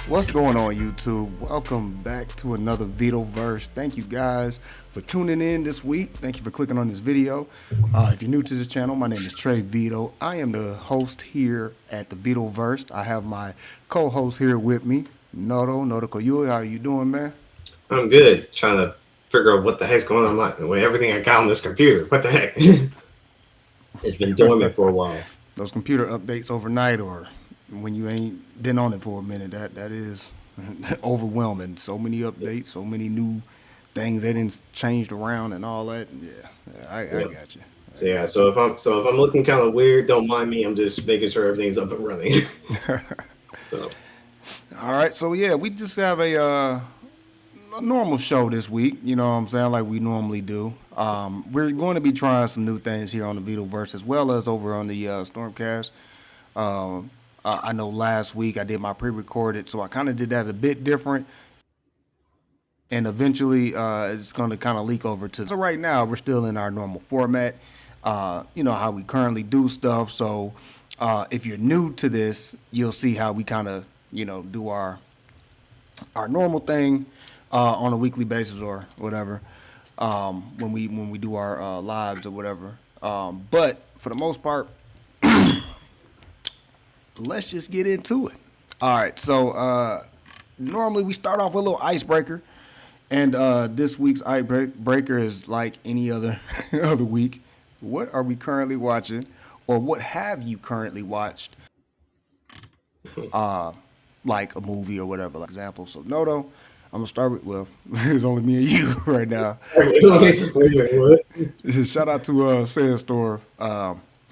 What's going on, YouTube? Welcome back to another VitoVerse. Thank you guys for tuning in this week. Thank you for clicking on this video. If you're new to this channel, my name is Trey Vito. I am the host here at the VitoVerse. I have my co-host here with me, Noto Koyui. How are you doing, man? I'm good. Trying to figure out what the heck's going on with everything I got on this computer. What the heck? It's been dormant for a while. Those computer updates overnight, or when you ain't been on it for a minute, that is overwhelming. So many updates, so many new things that didn't changed around and all that. Yeah, I got you. So if I'm looking kind of weird, don't mind me. I'm just making sure everything's up and running. So. All right, so yeah, we just have a normal show this week. You know what I'm saying, like we normally do. We're going to be trying some new things here on the VitoVerse as well as over on the Stormcast. I know last week I did my pre-recorded, so I kind of did that a bit different. And eventually it's going to kind of leak over to... So right now we're still in our normal format, you know, how we currently do stuff. So if you're new to this, you'll see how we kind of, you know, do our normal thing on a weekly basis or whatever when we do our lives or whatever. But for the most part... Let's just get into it. All right, so normally we start off with a little icebreaker, and this week's icebreaker is like any other other week. What are we currently watching, or what have you currently watched? Like a movie or whatever, like example. So Noto, I'm gonna start with. Well, it's only me and you right now. Shout out to Sandstorm.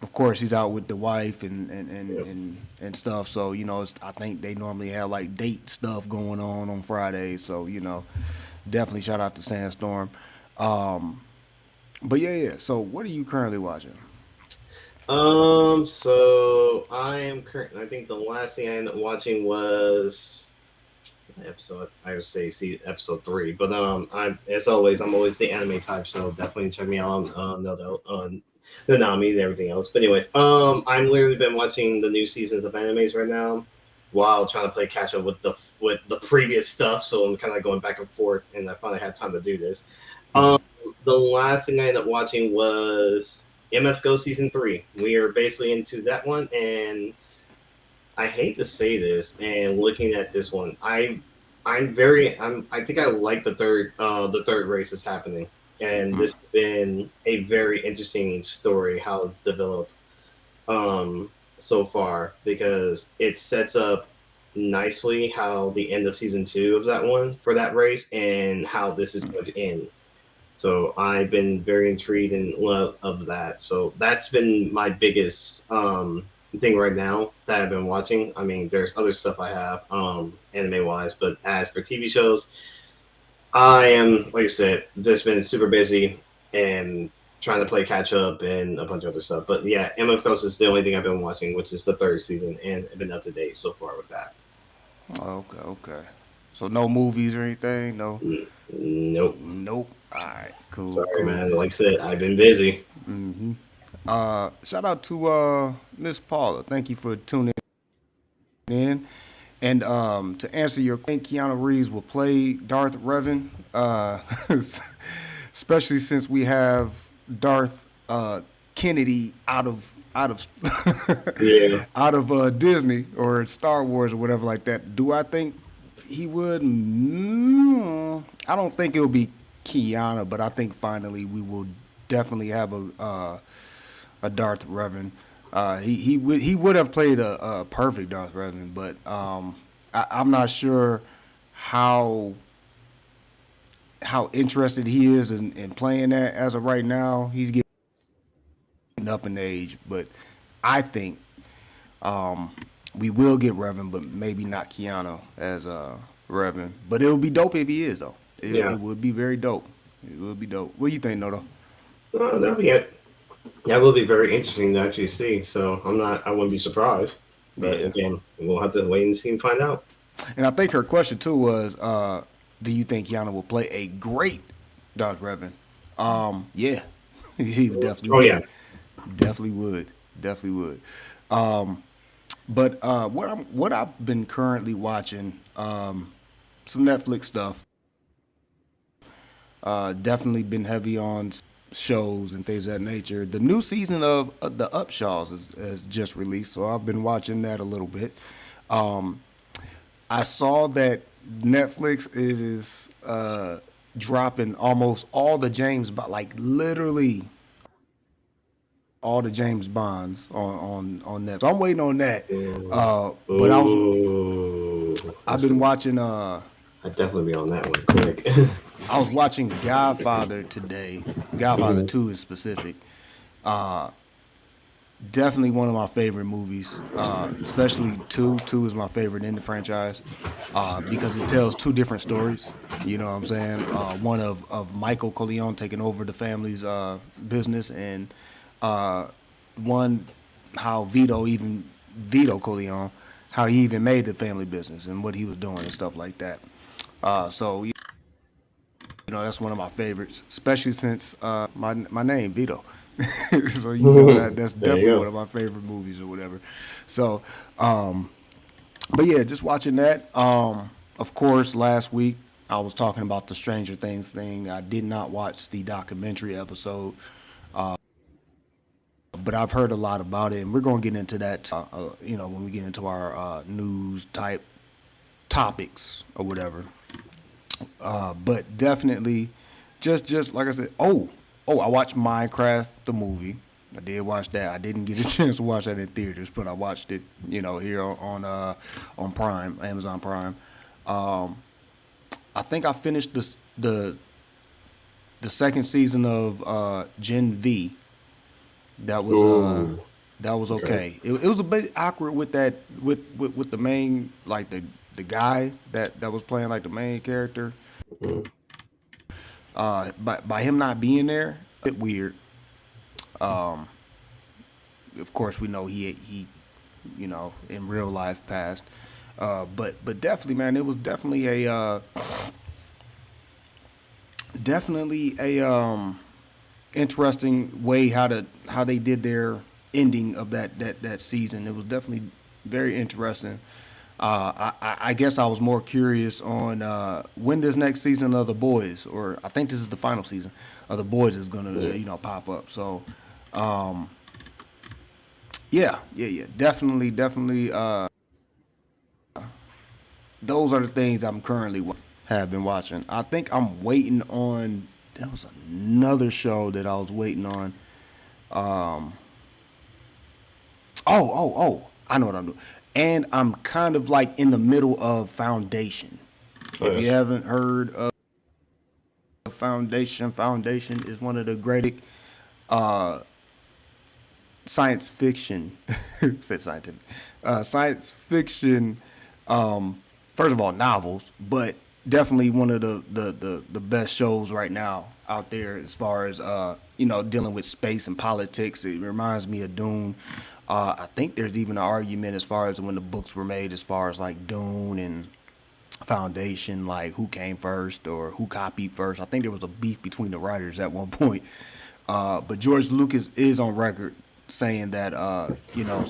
Of course, he's out with the wife and stuff. So, you know, I think they normally have like date stuff going on Fridays. So, you know, definitely shout out to Sandstorm. But yeah. So, what are you currently watching? So I am currently. I think the last thing I ended up watching was episode. I would say episode 3. But as always, I'm always the anime type. So definitely check me out on the Nami and everything else. But anyways, I'm literally been watching the new seasons of animes right now while trying to play catch up with the previous stuff. So I'm kind of going back and forth, and I finally had time to do this. The last thing I ended up watching was MF Go season 3. We are basically into that one, and I hate to say this, and looking at this one, I think I like the third race is happening. And this has been a very interesting story how it's developed so far, because it sets up nicely how the end of season 2 of that one for that race and how this is going to end. So I've been very intrigued and love of that. So that's been my biggest thing right now that I've been watching. I mean, there's other stuff I have anime wise, but as for TV shows, I am, like I said, just been super busy and trying to play catch up and a bunch of other stuff. But yeah, MF Ghost is the only thing I've been watching, which is the third season, and I've been up to date so far with that. Okay, okay. So no movies or anything? No. Nope. Nope. All right. Cool, Sorry, cool. man. Like I said, I've been busy. Shout out to Miss Paula. Thank you for tuning in. And to answer your question, Keanu Reeves will play Darth Revan, especially since we have Darth Kennedy out of Yeah. out of Disney or Star Wars or whatever like that. Do I think he would? I don't think it'll be Keanu, but I think finally we will definitely have a Darth Revan. He would have played a perfect Darth Revan, but I'm not sure how how interested he is in playing that as of right now. He's getting up in age, but I think we will get Revan, but maybe not Keanu as Revan. But it would be dope if he is though. Yeah. It would be very dope. It would be dope. What do you think, Noto? That'll be it. That will be very interesting to actually see. So I wouldn't be surprised. But Yeah. again, we'll have to wait and see and find out. And I think her question too was, do you think Keanu will play a great Darth Revan? Yeah, he definitely Oh yeah. would. Definitely would. Definitely would. But what I've been currently watching, some Netflix stuff. Definitely been heavy on shows and things of that nature. The new season of the Upshaws has just released, so I've been watching that a little bit. I saw that Netflix is dropping almost all the like literally all the James Bonds on Netflix. I'm waiting on that. But Ooh. I've That's been a, watching I'd definitely be on that one quick. I was watching Godfather today. Godfather Mhm. 2 in specific. Definitely one of my favorite movies, especially 2. 2 is my favorite in the franchise because it tells two different stories. You know what I'm saying? One of Michael Corleone taking over the family's business, and one how Vito Corleone, how he even made the family business and what he was doing and stuff like that. So that's one of my favorites, especially since my name Vito. So that's There you definitely one go. of my favorite movies or whatever. So, but yeah, just watching that. Of course, last week I was talking about the Stranger Things thing. I did not watch the documentary episode, but I've heard a lot about it, and we're gonna get into that. When we get into our news type topics or whatever. But definitely, just like I said. I watched Minecraft the movie. I did watch that. I didn't get a chance to watch that in theaters, but I watched it, here on Prime, Amazon Prime. I think I finished the second season of Gen V. That was Ooh. that was Okay. okay. It was a bit awkward with that with the main, like the guy that was playing like the main character. Mhm. By him not being there, a bit weird. Of course, we know he in real life passed. But definitely, man, it was definitely a interesting way how they did their ending of that season. It was definitely very interesting. I guess I was more curious on when this next season of The Boys, or I think this is the final season of The Boys, is gonna Yeah. pop up. So yeah, definitely. Those are the things I'm currently have been watching. I think I'm waiting on. There was another show that I was waiting on. Oh! I know what I'm doing, and I'm kind of like in the middle of Foundation. Oh, If you yes. haven't heard of Foundation. Foundation is one of the greatest uh, science fiction, say scientific, science fiction. First of all, novels, but definitely one of the best shows right now out there as far as dealing with space and politics. It reminds me of Dune. I think there's even an argument as far as when the books were made, as far as like Dune and Foundation, like who came first or who copied first. I think there was a beef between the writers at one point. But George Lucas is on record saying that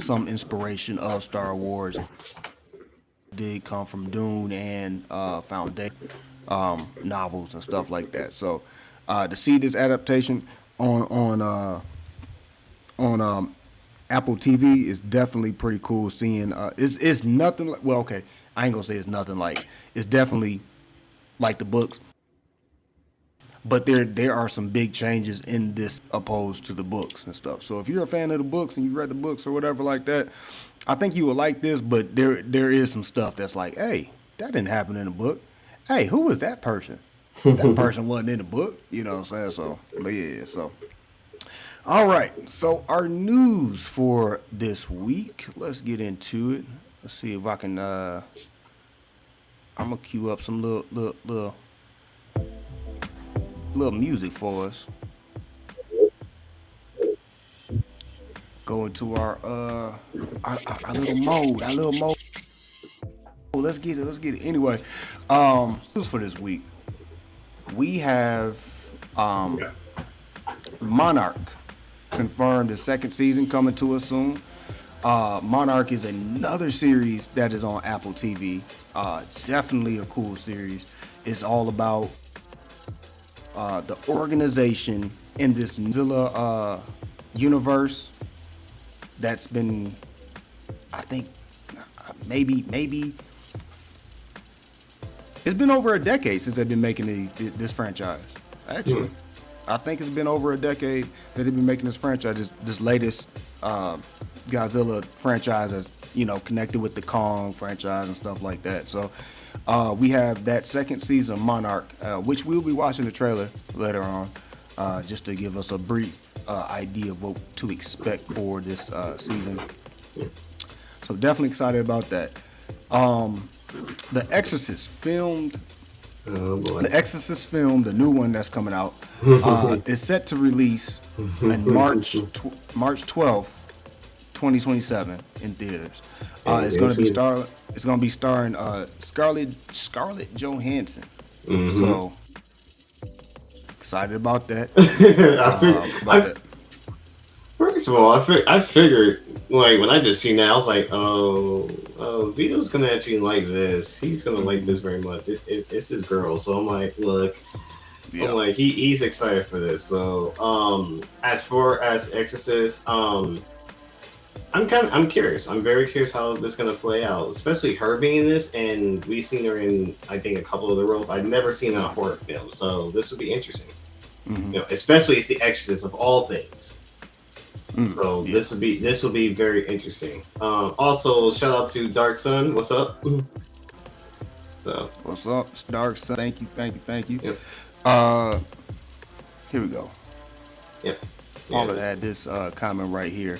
some inspiration of Star Wars did come from Dune and Foundation novels and stuff like that. So to see this adaptation on Apple TV is definitely pretty cool. Seeing it's nothing like, well, okay, I ain't gonna say it's nothing like, it's definitely like the books, but there are some big changes in this opposed to the books and stuff. So if you're a fan of the books and you read the books or whatever like that, I think you will like this. But there is some stuff that's like, hey, that didn't happen in the book. Hey, who was that person? That person wasn't in the book. You know what I'm saying? So, but yeah, so. All right, so our news for this week. Let's get into it. Let's see if I can. I'm gonna cue up some little music for us. Go into our little mode. Our little mode. Let's get it. Anyway, news for this week. We have Monarch confirmed the second season coming to us soon. Monarch is another series that is on Apple TV. Definitely a cool series. It's all about the organization in this Zilla universe that's been, I think, maybe it's been over a decade since they've been making this franchise. Actually, I think it's been over a decade that they've been making this franchise. This latest Godzilla franchise is, connected with the Kong franchise and stuff like that. So we have that second season of Monarch, which we'll be watching the trailer later on, just to give us a brief idea of what to expect for this season. So definitely excited about that. The Exorcist filmed. Oh boy. The Exorcist film, the new one that's coming out, is set to release on March 12th, 2027 in theaters. It's going to be starring Scarlett Johansson. Mm-hmm. So excited about that. First of all, I figured, like, when I just seen that, I was like, oh, Vito's gonna actually like this. He's gonna like this very much. It's his girl, so I'm like, look, I'm like, he's excited for this. So, as far as Exorcist, I'm curious. I'm very curious how this is gonna play out, especially her being in this, and we've seen her in, I think, a couple of the roles. I've never seen her in a horror film, so this will be interesting. Mm-hmm. Especially it's the Exorcist of all things. So this will be very interesting. Also, shout out to Dark Sun. What's up? So what's up, Dark Sun? Thank you. Yep. Here we go. Yep. Paula had this comment right here.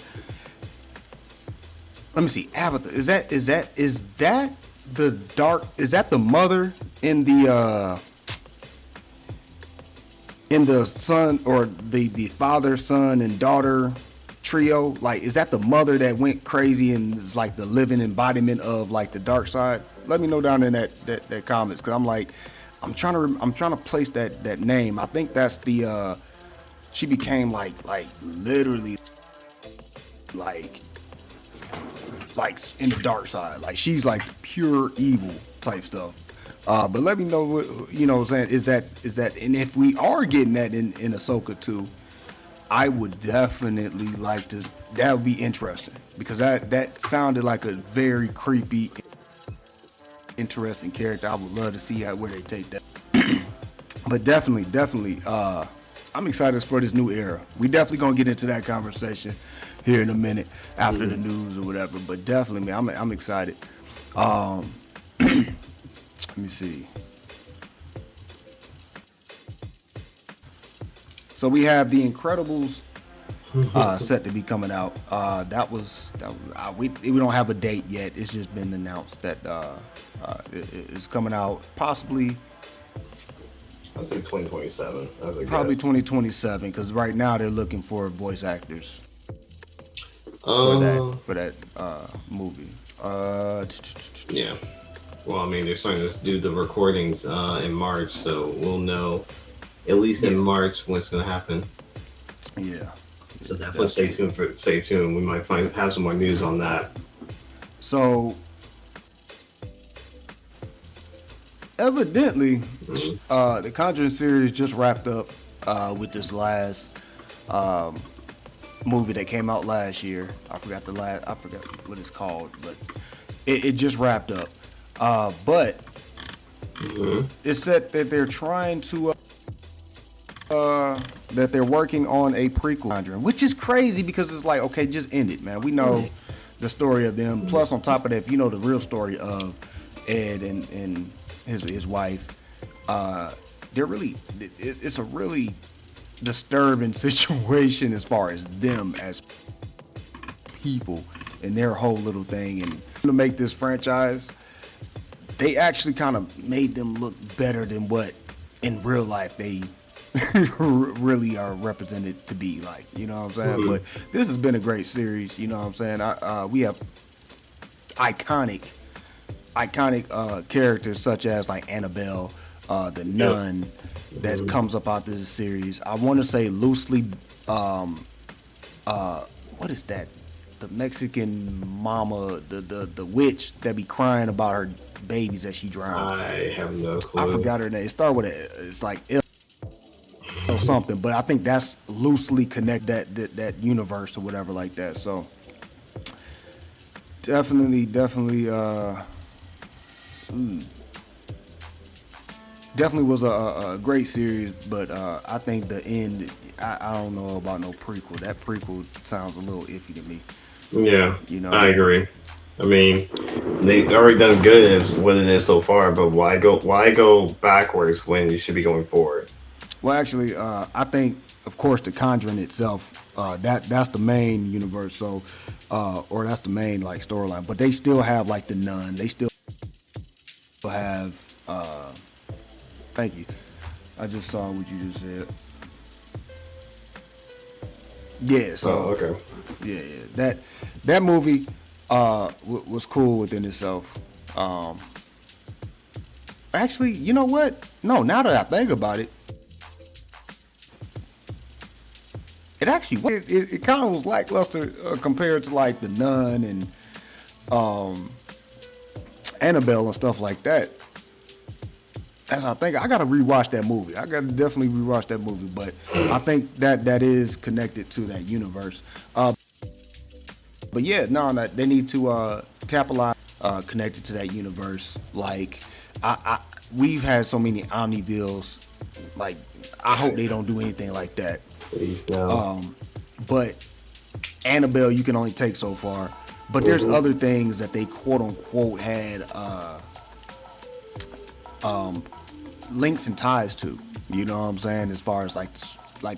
Let me see. Abatha, is that the dark? Is that the mother in the son, or the father, son, and daughter trio? Like, is that the mother that went crazy and is like the living embodiment of like the dark side? Let me know down in that comments, because I'm like, I'm trying to place that name. I think that's the she became like literally like in the dark side. Like, she's like pure evil type stuff. But let me know what I'm saying. Is that, and if we are getting that in Ahsoka too, I would definitely like to. That would be interesting, because that sounded like a very creepy, interesting character. I would love to see where they take that. But definitely, I'm excited for this new era. We definitely gonna get into that conversation here in a minute after the news or whatever. But definitely, man, I'm excited. Let me see. So we have The Incredibles set to be coming out. We don't have a date yet. It's just been announced that it's coming out possibly. I'd say 2027. Probably 2027, because right now they're looking for voice actors for that movie. Yeah. Well, I mean, they're starting to do the recordings in March, so we'll know at least in March when it's going to happen. Yeah. So definitely stay tuned. We might have some more news on that. So evidently, the Conjuring series just wrapped up with this last movie that came out last year. I forgot what it's called, but it just wrapped up. But it's said that they're trying to that they're working on a prequel Conjuring, which is crazy because it's like, okay, just end it, man. We know the story of them. Plus, on top of that, if you know the real story of Ed and his wife, it's a really disturbing situation as far as them as people and their whole little thing. And to make this franchise, they actually kind of made them look better than what in real life they really are represented to be like, you know what I'm saying? But this has been a great series, you know what I'm saying? We have iconic characters such as like Annabelle, the nun that comes up out this series. I want to say loosely, what is that? The Mexican mama, the witch that be crying about her babies that she drowned. I have no clue. I forgot her name. It started with it's like or something, but I think that's loosely connected that universe or whatever like that. So definitely was a great series, but I think the end, I don't know about no prequel. That prequel sounds a little iffy to me. Yeah, you know, I agree. I mean, they've already done good as what it is so far, but why go backwards when you should be going forward? Well, actually, I think, of course, the Conjuring itself, that's the main universe, so or that's the main like storyline. But they still have like the nun. They still have. Thank you. I just saw what you just said. Yeah. So. Oh, okay. Yeah. That movie was cool within itself. Actually, you know what? No, now that I think about it. It actually it kind of was lackluster compared to like the Nun and Annabelle and stuff like that. As I think, I gotta rewatch that movie. I gotta definitely rewatch that movie, but I think that is connected to that universe. But yeah, no, they need to capitalize connected to that universe. Like we've had so many Omnivilles. Like I hope they don't do anything like that. Please no. But Annabelle, you can only take so far. But there's other things that they quote unquote had links and ties to. You know what I'm saying? As far as like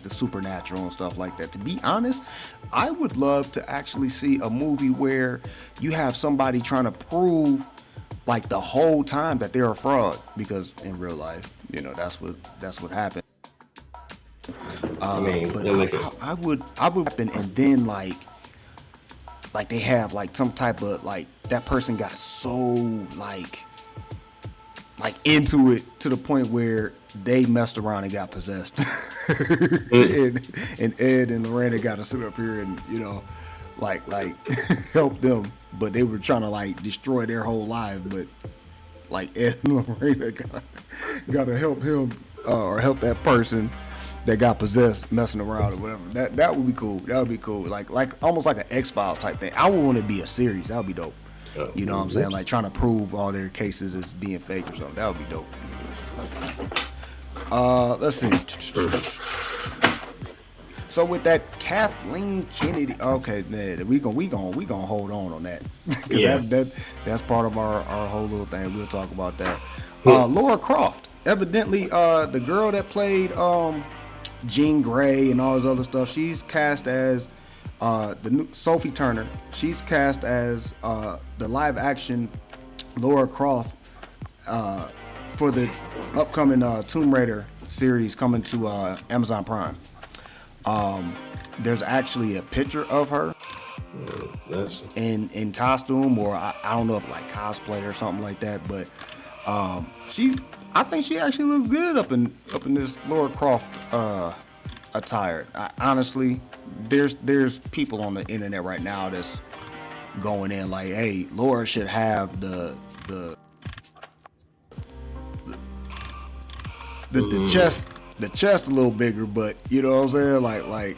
the supernatural and stuff like that. To be honest, I would love to actually see a movie where you have somebody trying to prove like the whole time that they're a fraud, because in real life, you know, that's what happened. I mean, but I would happen, and then like they have like some type of like that person got so like into it to the point where they messed around and got possessed. and Ed and Lorena got to sit up here and, you know, like help them, but they were trying to like destroy their whole life. But like Ed and Lorena got to help him or help that person that got possessed messing around or whatever. That would be cool. That would be cool. Like almost like an X-Files type thing. I would want it to be a series. That would be dope. You know what I'm saying? Like trying to prove all their cases as being fake or something. That would be dope. Let's see. So with that Kathleen Kennedy, okay, man, we gonna hold on that. Yeah. That's part of our whole little thing. We'll talk about that. Laura Croft, evidently, the girl that played Jean Grey and all this other stuff. She's cast as the new Sophie Turner. She's cast as the live action Laura Croft for the upcoming Tomb Raider series coming to Amazon Prime. There's actually a picture of her in costume, or I don't know if like cosplay or something like that, but I think she actually looks good up in this Laura Croft attire. Honestly, there's people on the internet right now that's going in like, hey, Laura should have the chest a little bigger, but you know what I'm saying? Like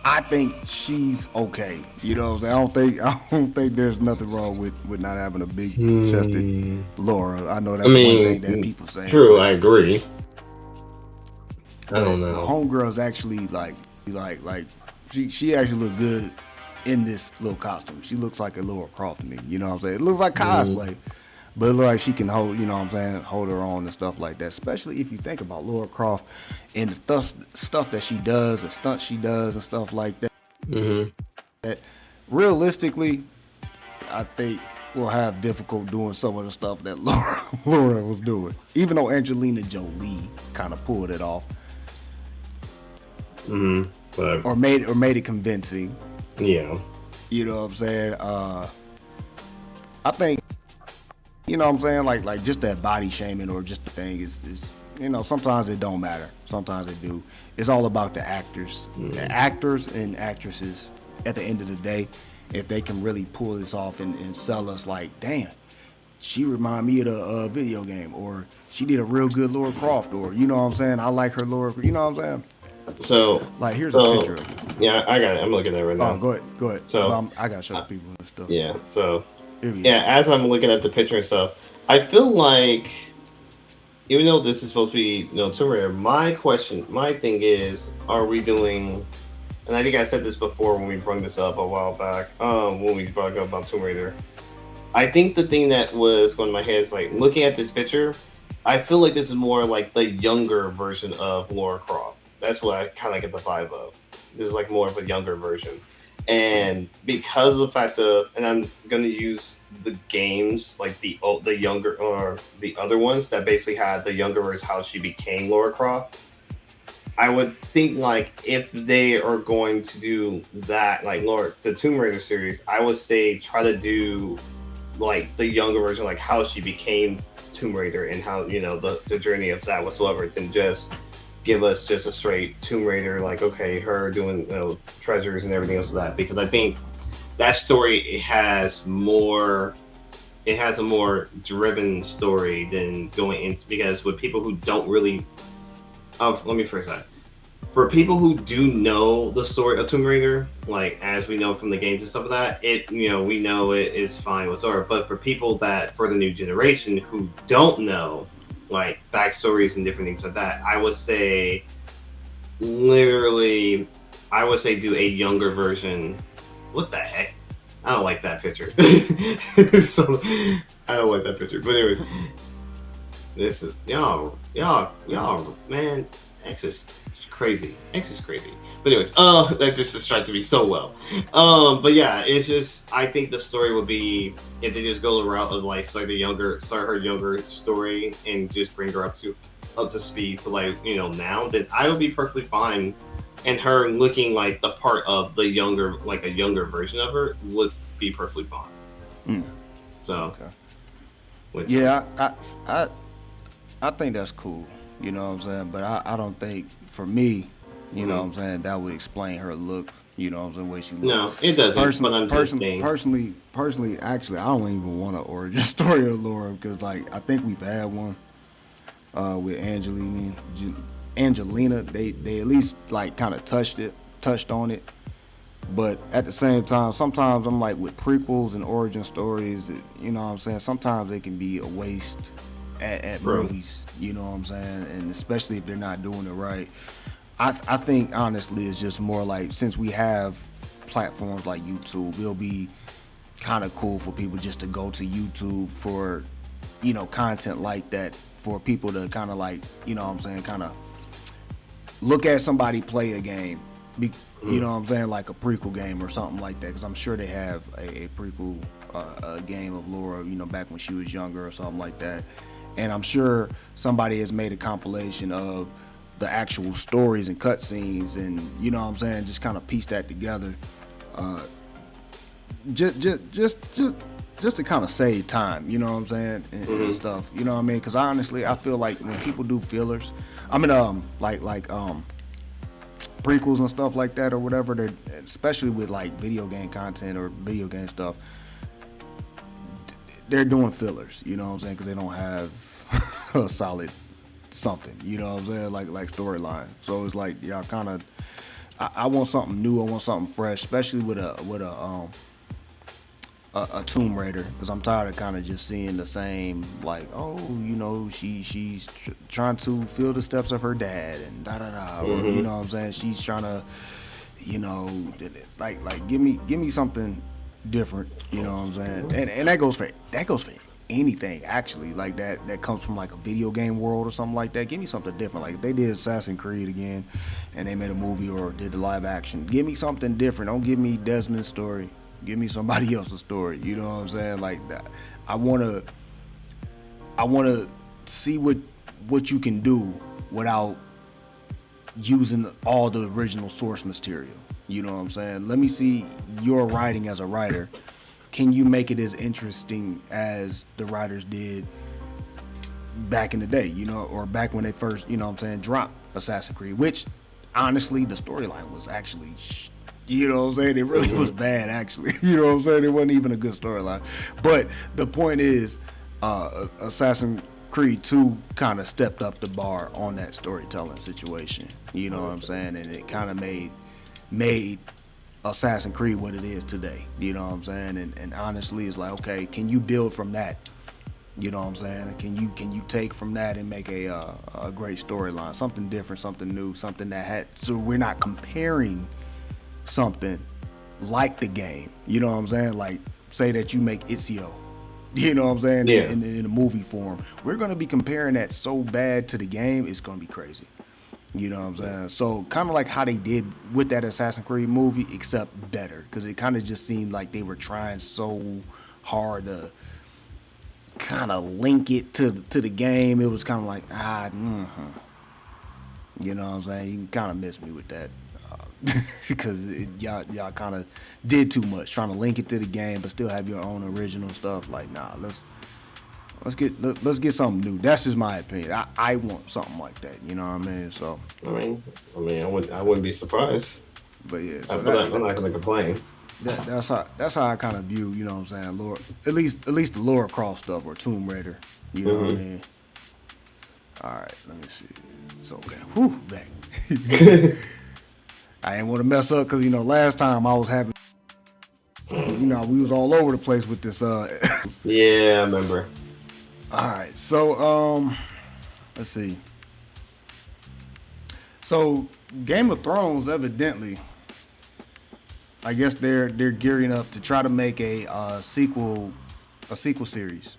I think she's okay. You know what I'm saying? I don't think there's nothing wrong with not having a big chested Laura. I know that's one thing that people say. True, I agree. I don't know. Homegirl's actually like she actually looked good in this little costume. She looks like a Laura Croft to me. You know what I'm saying? It looks like cosplay. But it looks like she can hold, you know what I'm saying, hold her own and stuff like that. Especially if you think about Laura Croft and the stuff that she does, the stunts she does and stuff like that. That realistically, I think we'll have difficult doing some of the stuff that Laura was doing. Even though Angelina Jolie kind of pulled it off. Or made it convincing. Yeah. You know what I'm saying? I think, you know what I'm saying, like just that body shaming or just the thing is you know, sometimes it don't matter. Sometimes it do. It's all about the actors. The actors and actresses at the end of the day, if they can really pull this off and sell us like, damn, she remind me of the video game, or she did a real good Laura Croft, or you know what I'm saying, I like her Laura, you know what I'm saying? So like here's a picture of it. Yeah, I got it. I'm looking at it right now. Oh, go ahead. So I gotta show the people and stuff. Yeah, so as I'm looking at the picture and stuff, I feel like even though this is supposed to be, you know, Tomb Raider, my thing is, are we doing, and I think I said this before when we brought this up a while back, when we brought up about Tomb Raider. I think the thing that was going in my head is like, looking at this picture, I feel like this is more like the younger version of Laura Croft. That's what I kind of get the vibe of. This is like more of a younger version. And because of the fact of, and I'm going to use the games, like the younger, or the other ones that basically had the younger version, how she became Laura Croft. I would think like if they are going to do that, like the Tomb Raider series, I would say try to do like the younger version, like how she became Tomb Raider and how, you know, the journey of that whatsoever, than just give us just a straight Tomb Raider, like, okay, her doing, you know, treasures and everything else of that. Because I think that story has a more driven story than going into, because with people who don't really, let me phrase that. For people who do know the story of Tomb Raider, like as we know from the games and stuff like that, it, you know, we know it is fine whatsoever. But for people that, for the new generation who don't know, like backstories and different things like that, I would say do a younger version. What the heck? I don't like that picture. So I don't like that picture. But anyways, this is y'all, man. X is crazy. But anyways, that just distracted me so well. But yeah, it's just, I think the story would be if they just go the route of like start her younger story and just bring her up to speed to, like, you know, now, then I would be perfectly fine. And her looking like the part of the younger, like a younger version of her, would be perfectly fine. So, okay. Yeah, I think that's cool. You know what I'm saying? But I don't think, for me, you know what I'm saying, that would explain her look. You know what I'm saying? The way she looks. No, it doesn't. But I'm just saying. Personally, actually, I don't even want an origin story of Laura, because, like, I think we've had one with Angelina. They at least like kind of touched on it. But at the same time, sometimes I'm like, with prequels and origin stories, you know what I'm saying, sometimes they can be a waste at movies, you know what I'm saying, and especially if they're not doing it right. I think honestly it's just more like, since we have platforms like YouTube, it'll be kind of cool for people just to go to YouTube for, you know, content like that, for people to kind of like, you know what I'm saying, kind of look at somebody play a game, you know what I'm saying, like a prequel game or something like that, because I'm sure they have a prequel a game of Laura, you know, back when she was younger or something like that. And I'm sure somebody has made a compilation of the actual stories and cutscenes, and you know what I'm saying, just kind of piece that together, just to kind of save time, you know what I'm saying, and stuff, you know what I mean? Because honestly, I feel like when people do fillers, I mean, prequels and stuff like that or whatever, they're, especially with like video game content or video game stuff, they're doing fillers, you know what I'm saying, because they don't have a solid something, you know what I'm saying, like storyline. So it's like y'all kind of, I want something new, I want something fresh, especially with a Tomb Raider, because I'm tired of kind of just seeing the same, like, oh, you know, she's trying to fill the steps of her dad and da da da, or, you know what I'm saying, she's trying to, you know, like give me something different, you know what I'm saying, and that goes for anything actually, like that comes from like a video game world or something like that. Give me something different. Like if they did Assassin's Creed again and they made a movie or did the live action, give me something different. Don't give me Desmond's story. Give me somebody else's story. You know what I'm saying? Like that. I wanna see what you can do without using all the original source material. You know what I'm saying? Let me see your writing as a writer. Can you make it as interesting as the writers did back in the day, you know, or back when they first, you know what I'm saying, dropped Assassin's Creed, which honestly the storyline was actually, you know what I'm saying, it really was bad actually. You know what I'm saying? It wasn't even a good storyline. But the point is, Assassin's Creed 2 kind of stepped up the bar on that storytelling situation. You know what I'm saying? And it kind of made Assassin's Creed what it is today. You know what I'm saying? And honestly, it's like, okay, can you build from that? You know what I'm saying? Can you take from that and make a great storyline, something different, something new, something that had, so we're not comparing something like the game. You know what I'm saying? Like say that you make Ezio. You know what I'm saying? Yeah. In a movie form, we're gonna be comparing that so bad to the game, it's gonna be crazy. You know what I'm saying? So kind of like how they did with that Assassin's Creed movie, except better, because it kind of just seemed like they were trying so hard to kind of link it to the game. It was kind of like you know what I'm saying? You kind of miss me with that, because y'all kind of did too much trying to link it to the game, but still have your own original stuff. Like let's get something new. That's just my opinion. I want something like that. You know what I mean? So I mean, I wouldn't be surprised. but yeah, so I'm not gonna complain. that's how I kind of view. You know what I'm saying? Lord, at least the Lara Croft stuff or Tomb Raider. You know what I mean? All right, let me see. It's okay. Whew, back. I didn't want to mess up because, you know, last time I was having, you know, we was all over the place with this. Yeah, I remember. All right, so let's see. So Game of Thrones, evidently, I guess they're gearing up to try to make a sequel series.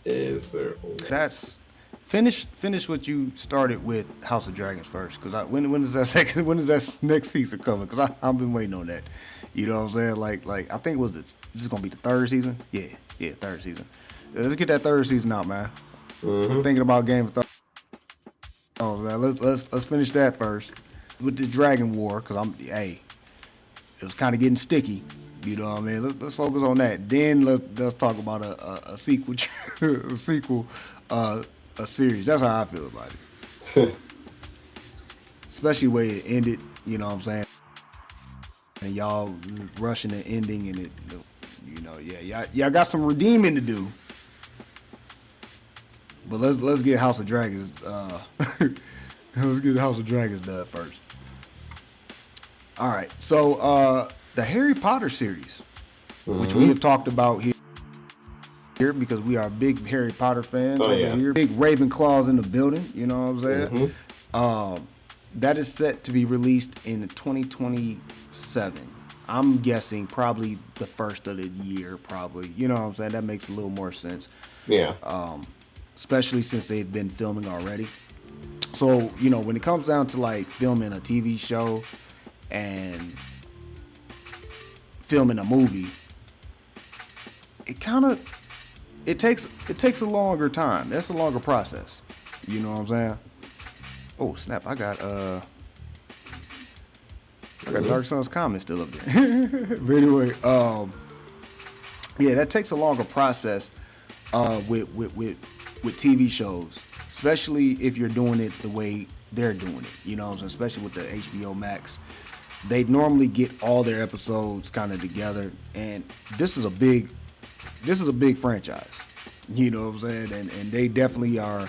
Is there? That's finish what you started with House of Dragons first, because when is that next season coming? Because I've been waiting on that. You know what I'm saying? Like I think this is gonna be the third season. Yeah, third season. Let's get that third season out, man. I'm thinking about Game of Thrones, man. Let's finish that first with the Dragon War, because it was kind of getting sticky. You know what I mean? Let's focus on that. Then let's talk about a sequel, a series. That's how I feel about it. Especially the way it ended. You know what I'm saying? And y'all rushing the ending, and you know, y'all got some redeeming to do. But let's get House of Dragons. Let's get House of Dragons done first. All right, so the Harry Potter series, which we have talked about here because we are big Harry Potter fans over here. Big Ravenclaws in the building, you know what I'm saying? That is set to be released in 2027. I'm guessing probably the first of the year, probably. You know what I'm saying? That makes a little more sense. Yeah. Especially since they've been filming already. So, when it comes down to like filming a TV show and filming a movie, it kind of it takes a longer time. That's a longer process. You know what I'm saying? Oh snap! I got Dark Sun's comment still up there. But anyway, yeah, that takes a longer process with TV shows, especially if you're doing it the way they're doing it. You know what I'm saying? Especially with the HBO Max. They normally get all their episodes kind of together, and this is a big franchise. You know what I'm saying? And they definitely are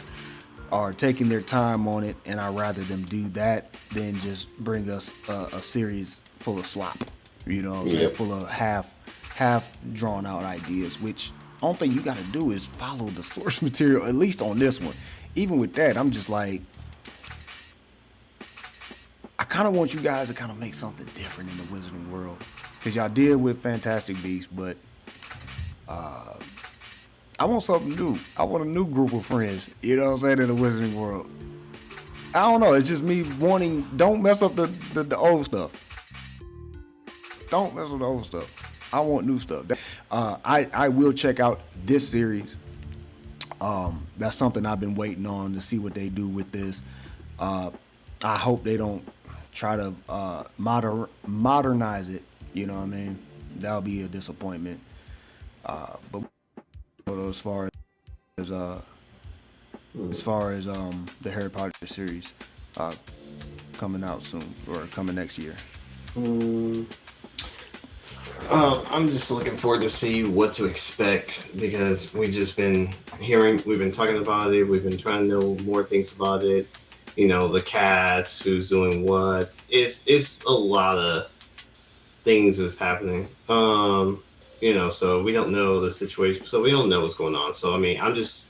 taking their time on it, and I'd rather them do that than just bring us a series full of slop. You know what I'm saying? Full of half drawn out ideas, which only thing you got to do is follow the source material, at least on this one. Even with that, I'm just like, I kind of want you guys to kind of make something different in the Wizarding world, because y'all did with Fantastic Beasts, but I want something new. I want a new group of friends, you know what I'm saying, in the Wizarding world. I don't know. It's just me wanting, don't mess up the old stuff. Don't mess with the old stuff. I want new stuff. I will check out this series. That's something I've been waiting on to see what they do with this. I hope they don't try to modernize it. You know what I mean? That'll be a disappointment. But as far as the Harry Potter series coming out soon or coming next year. I'm just looking forward to see what to expect, because we've been talking about it, we've been trying to know more things about it. You know, the cast, who's doing what. It's a lot of things that's happening. So we don't know the situation, so we don't know what's going on. So I mean, I'm just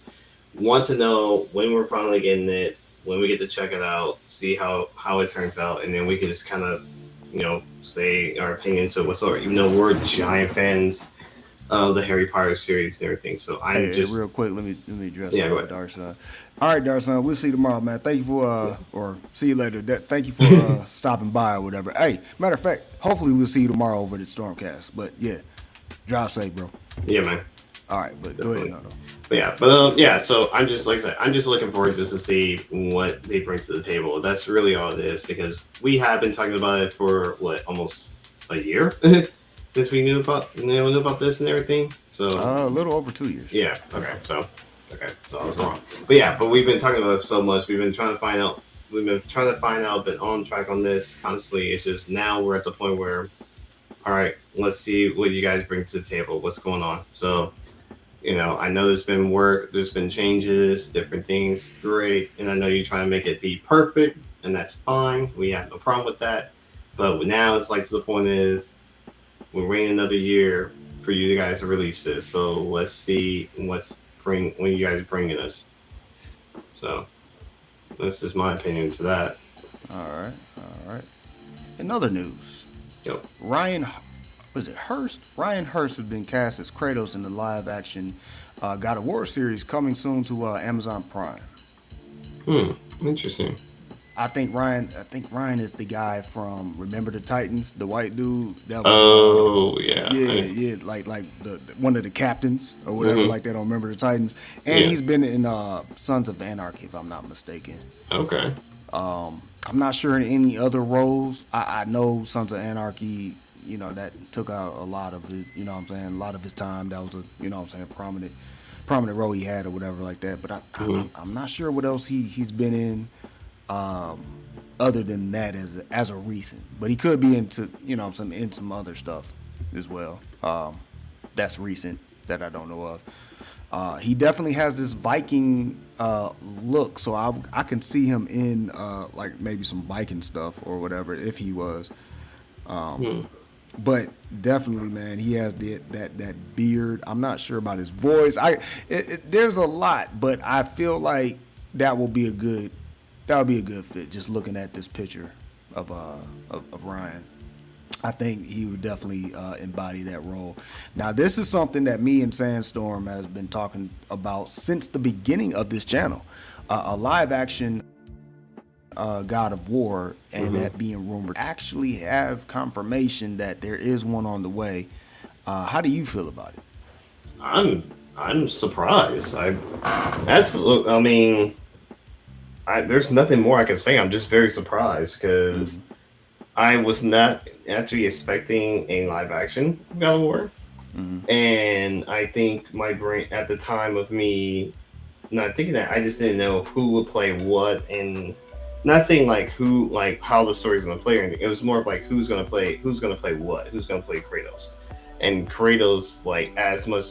want to know when we're finally getting it, when we get to check it out, see how it turns out, and then we can just kind of, say our opinions. So whatsoever, even though we're giant fans of the Harry Potter series and everything. So I'm just real quick. Let me address that, Darth. All right, Darth, we'll see you tomorrow, man. Thank you for or see you later. Thank you for stopping by or whatever. Hey, matter of fact, hopefully we'll see you tomorrow over at Stormcast. But yeah, drive safe, bro. Yeah, man. All right, but Definitely. Go ahead, Nono. So I'm just, like I said, I'm just looking forward just to see what they bring to the table. That's really all it is, because we have been talking about it for almost a year since we knew about this and everything. So a little over 2 years. Yeah. Okay. So I was wrong. But we've been talking about it so much. We've been trying to find out. Been on track on this constantly. It's just now we're at the point where, all right, let's see what you guys bring to the table. What's going on? So. I know there's been work, there's been changes, different things, great. And I know you're trying to make it be perfect, and that's fine. We have no problem with that. But now it's like, to the point is, we're waiting another year for you guys to release this. So let's see when you guys are bringing us. So that's just my opinion to that. All right. In other news, Ryan Hurst has been cast as Kratos in the live-action God of War series coming soon to Amazon Prime. Interesting. I think Ryan is the guy from Remember the Titans, the white dude. That was, yeah, like the one of the captains or whatever, like that on Remember the Titans, and he's been in Sons of Anarchy, if I'm not mistaken. Okay. I'm not sure in any other roles. I know Sons of Anarchy. That took out a lot of it, a lot of his time. That was a, prominent role he had or whatever like that. But I'm not sure what else he's been in, other than that as a recent. But he could be into, in some other stuff as well. That's recent that I don't know of. He definitely has this Viking look, so I can see him in like maybe some Viking stuff or whatever if he was. But definitely, man, he has that beard. I'm not sure about his voice. There's a lot, but I feel like that would be a good fit. Just looking at this picture of Ryan, I think he would definitely embody that role. Now, this is something that me and Sandstorm has been talking about since the beginning of this channel. A live action God of War and that being rumored, actually have confirmation that there is one on the way. How do you feel about it? I'm surprised. I mean, there's nothing more I can say. I'm just very surprised because Mm-hmm. I was not actually expecting a live action God of War, Mm-hmm. and I think my brain at the time of me not thinking that, I just didn't know who would play what, and not saying like who, like how the story's gonna play or anything. It was more of like who's gonna play what, who's gonna play Kratos, and Kratos like as much.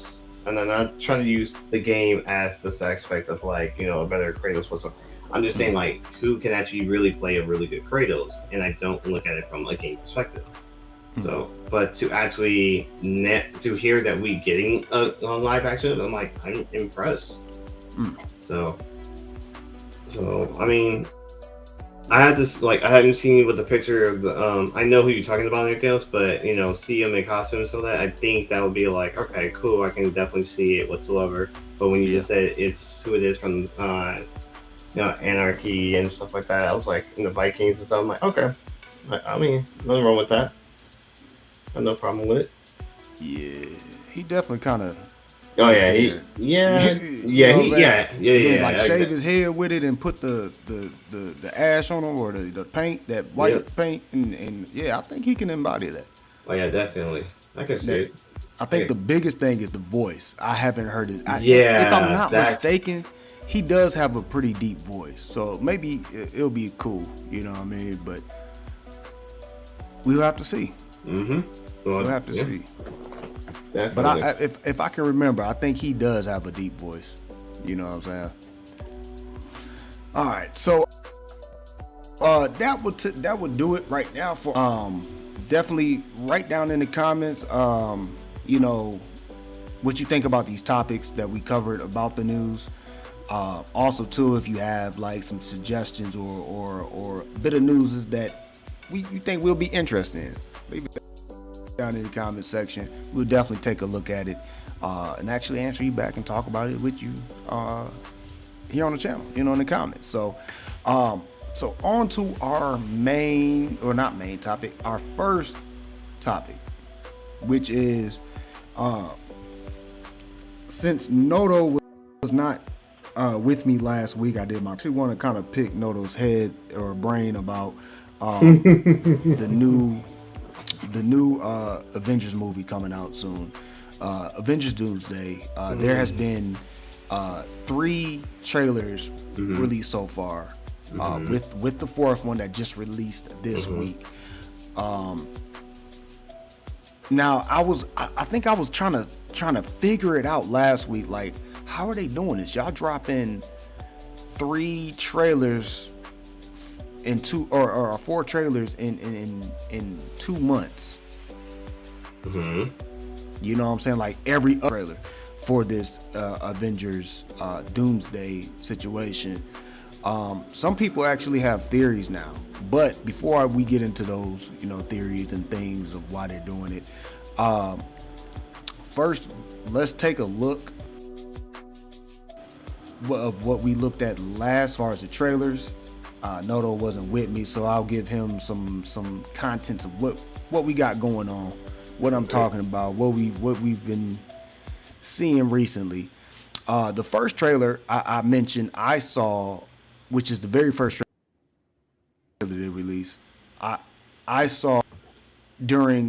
And I'm not trying to use the game as this aspect of like a better Kratos whatsoever. I'm just saying like who can actually really play a really good Kratos, and I don't look at it from a game perspective. Mm-hmm. So, but to actually to hear that we getting a live action, I'm impressed. Mm-hmm. So, I mean, I had this like I haven't seen you with the picture of the I know who you're talking about and everything else, but see him in costume and so that I think that would be like okay, cool. I can definitely see it whatsoever. But when you Yeah. just said it's who it is from Anarchy and stuff like that, I was like in the Vikings and stuff. I'm like okay, I mean nothing wrong with that. I have no problem with it. Yeah, he definitely kind of Oh went yeah, there. You know what I'm saying? And then like shave his head with it and put the ash on him or the paint, that Yep. white paint, and yeah, I think he can embody that. Oh yeah, definitely. I can see That it. I think the biggest thing is the voice. I haven't heard it. If I'm Yeah, not that's. mistaken, he does have a pretty deep voice, so maybe it'll be cool. You know what I mean? But we'll have to see. Mm-hmm. We'll Well, have to yeah, see. But definitely. if I can remember, I think he does have a deep voice. You know what I'm saying? All right, so that would do it right now for definitely write down in the comments you know what you think about these topics that we covered about the news. Also too, if you have like some suggestions or a bit of news is that you think we'll be interested in, leave it down in the comment section. We'll definitely take a look at it and actually answer you back and talk about it with you here on the channel, in the comments. So on to our main, or not main topic, our first topic, which is since Noto was not with me last week, I actually want to kind of pick Noto's head or brain about the new Avengers movie coming out soon, Avengers Doomsday. There has been 3 trailers released so far, with the 4th one that just released this week. Now I think I was trying to figure it out last week, like how are they doing this? Y'all dropping 3 trailers in 2 or 4 trailers in 2 months. You know what I'm saying? Like every other trailer for this Avengers Doomsday situation. Some people actually have theories now, but before we get into those, theories and things of why they're doing it, first let's take a look of what we looked at last as far as the trailers. Noto wasn't with me, so I'll give him some contents of what we got going on, what I'm talking about, what we've been seeing recently. The first trailer I mentioned I saw, which is the very first trailer they released, I saw during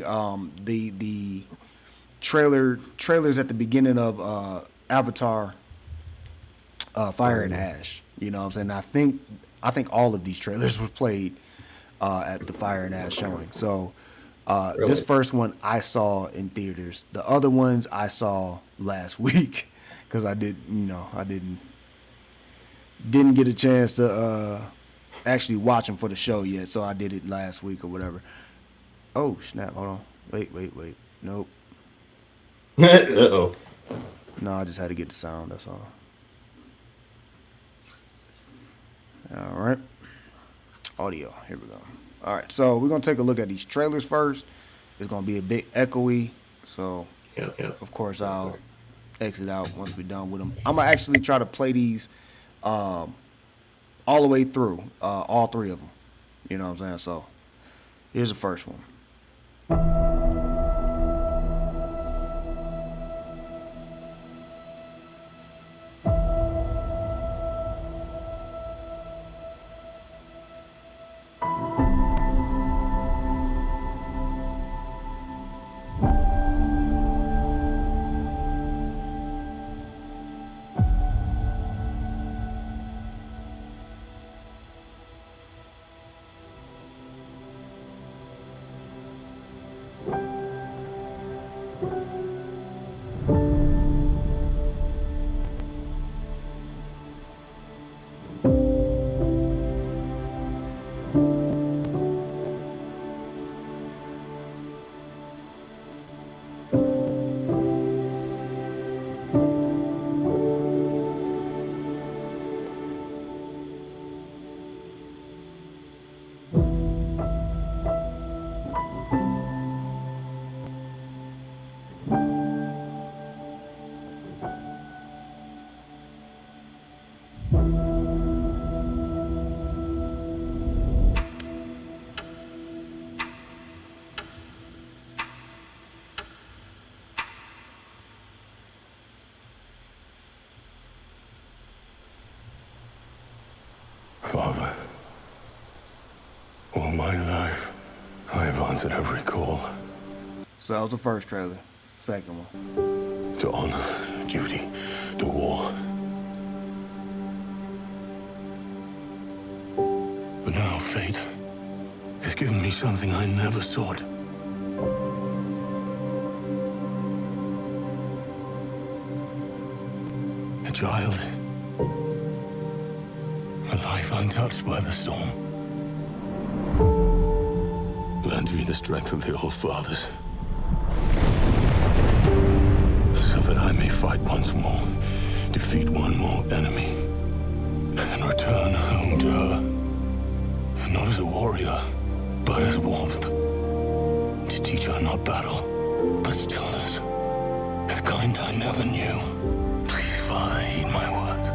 the trailers at the beginning of Avatar, Fire and Ash. You know what I'm saying? I think all of these trailers were played at the Fire and Ash showing. So this Really? first one I saw in theaters. The other ones I saw last week because I didn't get a chance to actually watch them for the show yet. So I did it last week or whatever. Oh snap! Hold on. Wait. Nope. Uh-oh. No, I just had to get the sound. That's all. All right. Audio. Here we go. All right. So we're gonna take a look at these trailers first. It's gonna be a bit echoey. So Yeah. of course I'll exit out once we're done with them. I'm gonna actually try to play these all the way through, all three of them. You know what I'm saying? So here's the first one. Father, all my life, I have answered every call. So that was the first trailer. Second one. To honor, duty, to war. But now fate has given me something I never sought. A child. A life untouched by the storm. Lend me the strength of the old fathers, so that I may fight once more, defeat one more enemy, and return home to her. Not as a warrior, but as warmth. To teach her not battle, but stillness. The kind I never knew. Please, Father, heed my words.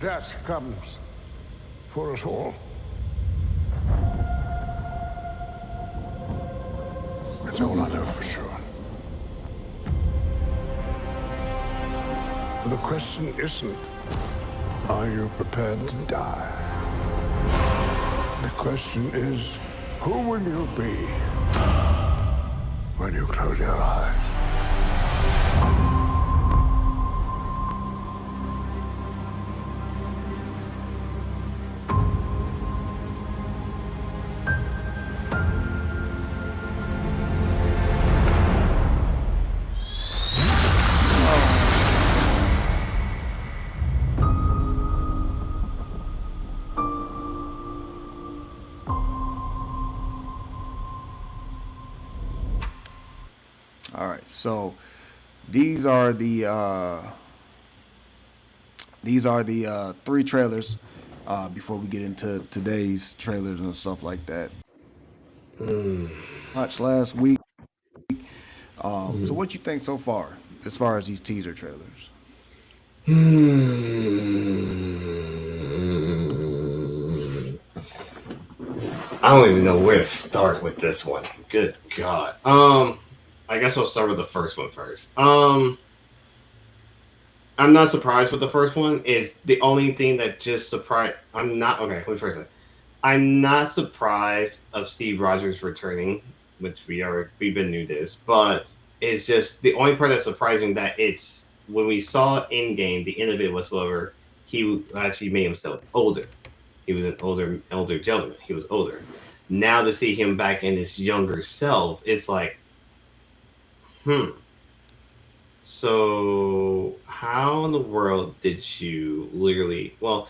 Death comes for us all. That's all I know for sure. The question isn't, are you prepared to die? The question is, who will you be when you close your eyes? All right, so these are the three trailers. Before we get into today's trailers and stuff like that, watched last week. So what you think so far, as far as these teaser trailers? I don't even know where to start with this one. Good God. I guess I'll start with the first one first. I'm not surprised with the first one. Is the only thing that just surprised. I'm not okay. Let me first say, I'm not surprised of Steve Rogers returning, which we've been new this, but it's just the only part that's surprising that it's when we saw in game the end of it whatsoever. He actually made himself older. He was an older gentleman. He was older. Now to see him back in his younger self, it's like, So how in the world did you literally? Well,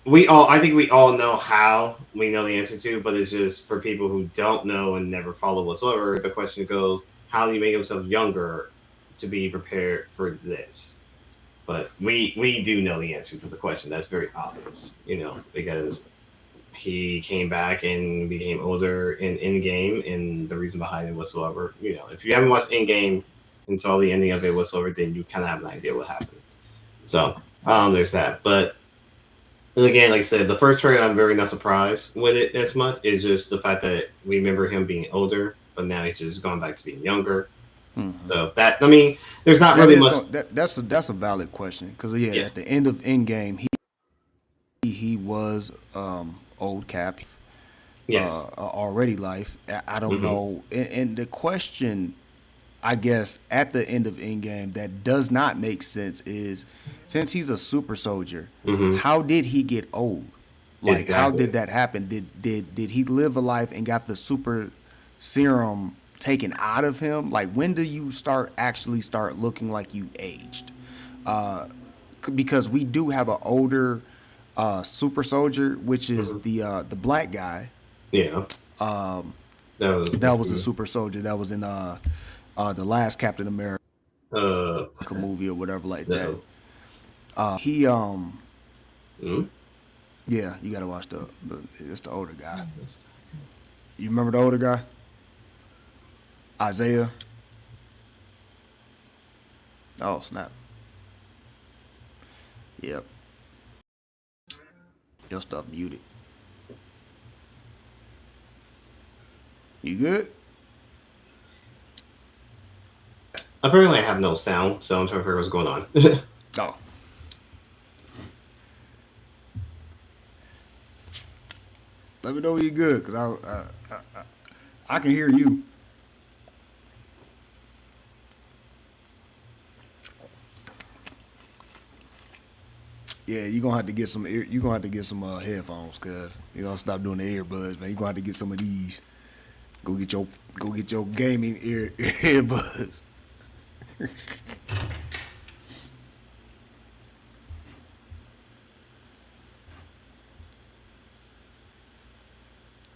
I think we all know how we know the answer to, but it's just for people who don't know and never follow whatsoever. The question goes, how do you make himself younger to be prepared for this? But we do know the answer to the question. That's very obvious, because he came back and became older in game, and the reason behind it whatsoever. If you haven't watched in game and saw the ending of it whatsoever, then you kind of have an idea what happened. So there's that. But again, like I said, the first trailer, I'm very not surprised with it as much. It's just the fact that we remember him being older, but now he's just gone back to being younger. So there's not That really is much. that's a valid question because Yeah. at the end of Endgame, he was old Cap, Yes. already life. I don't Hmm. know, and the question, I guess, at the end of Endgame that does not make sense is, since he's a super soldier, Hmm. how did he get old? Like, how did Exactly. that happen? Did he live a life and got the super serum taken out of him? Like, when do you start looking like you aged? Because we do have an older super soldier, which is Hmm. the black guy Yeah. That was. that was the super soldier that was in the last Captain America Uh. movie or whatever like that. No. He Mm? yeah, you gotta watch the it's the older guy. You remember the older guy? Isaiah? Oh snap. Yep. Your stuff muted. You good? Apparently, I have no sound, so I'm trying to figure out what's going on. Oh. Let me know when you're good, cause I can hear you. Yeah, you gonna have to get some you gonna have to get some headphones, cause you gonna stop doing the earbuds, man. You gonna have to get some of these. Go get your gaming earbuds.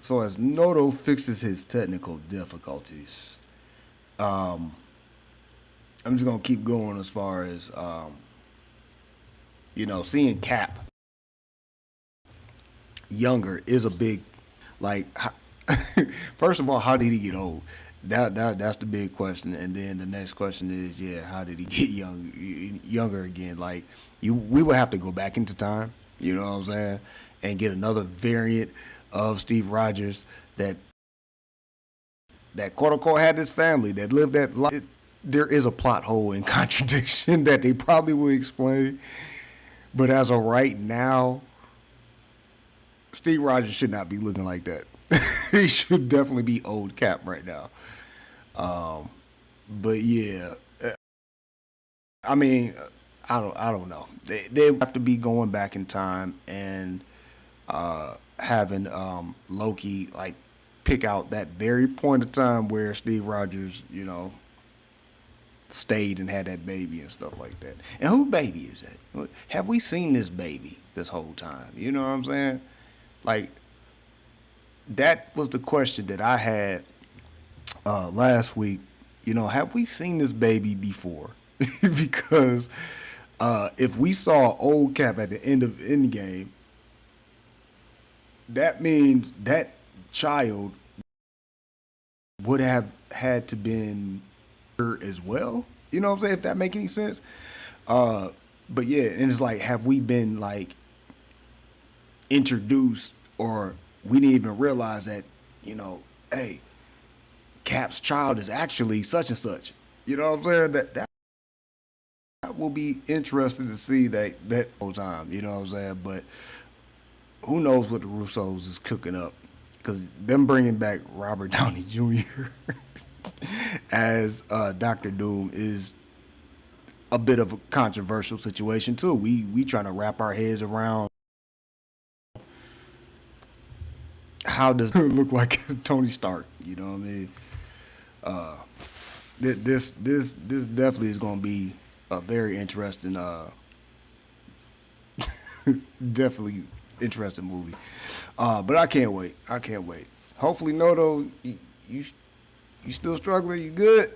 So as Noto fixes his technical difficulties, I'm just gonna keep going as far as seeing Cap younger is a big, like, first of all, how did he get old? That's the big question, and then the next question is, yeah, how did he get younger again? Like, we would have to go back into time, you know what I'm saying, and get another variant of Steve Rogers that quote unquote had this family that lived that life. There is a plot hole and contradiction that they probably will explain, but as of right now, Steve Rogers should not be looking like that. He should definitely be old Cap right now. But yeah, I mean, I don't know. They have to be going back in time and having Loki like pick out that very point of time where Steve Rogers, stayed and had that baby and stuff like that. And whose baby is that? Have we seen this baby this whole time? You know what I'm saying? Like, that was the question that I had last week. Have we seen this baby before? Because if we saw old Cap at the end of Endgame, that means that child would have had to been her as well. You know what I'm saying? If that make any sense. But yeah, and it's like, have we been like introduced, or we didn't even realize that, hey, Cap's child is actually such and such. You know what I'm saying? That will be interesting to see that whole time. You know what I'm saying? But who knows what the Russos is cooking up? Because them bringing back Robert Downey Jr. as Doctor Doom is a bit of a controversial situation too. We trying to wrap our heads around how does it look like Tony Stark. You know what I mean? This definitely is going to be a very interesting, definitely interesting movie. But I can't wait. I can't wait. Hopefully, Noto, you still struggling? You good?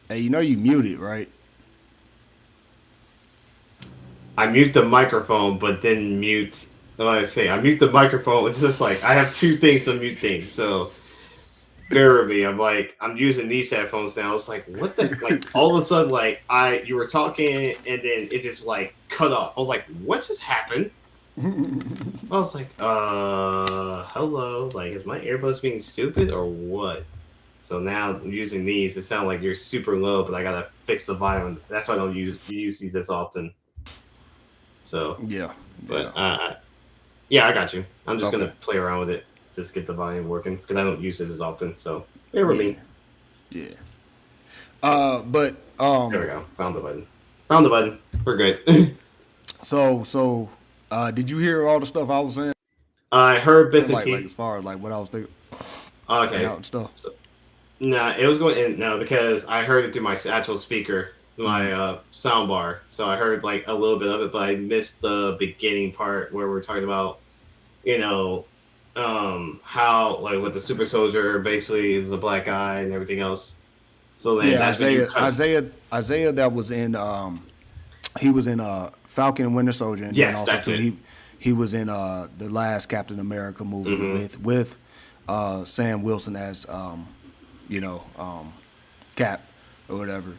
Hey, you know you muted, right? I mute the microphone, but then mute. Like I say, I mute the microphone. It's just like I have two things to mute things. So bear with me. I'm using these headphones now. It's like what the like all of a sudden you were talking and then it just like cut off. I was like, what just happened? I was like, hello. Like, is my earbuds being stupid or what? So now I'm using these. It sounds like you're super low, but I gotta fix the volume. That's why I don't use these as often. So Yeah. but yeah, I got you. I'm just Okay. gonna play around with it, just get the volume working because I don't use it as often. So bear with me. Yeah. But There we go. Found the button. Found the button. We're good. So did you hear all the stuff I was saying? I heard bits and Like pieces. as far as like what I was thinking Okay. and stuff. Nah, it was going in no because I heard it through my actual speaker, my sound bar. So I heard like a little bit of it, but I missed the beginning part where we're talking about, how like with the super soldier basically is the black guy and everything else. So then Yeah, that's when you Isaiah that was in he was in Falcon and Winter Soldier, and then Yes, also that's too it. he was in the last Captain America movie Mm-hmm. with Sam Wilson as Cap or whatever.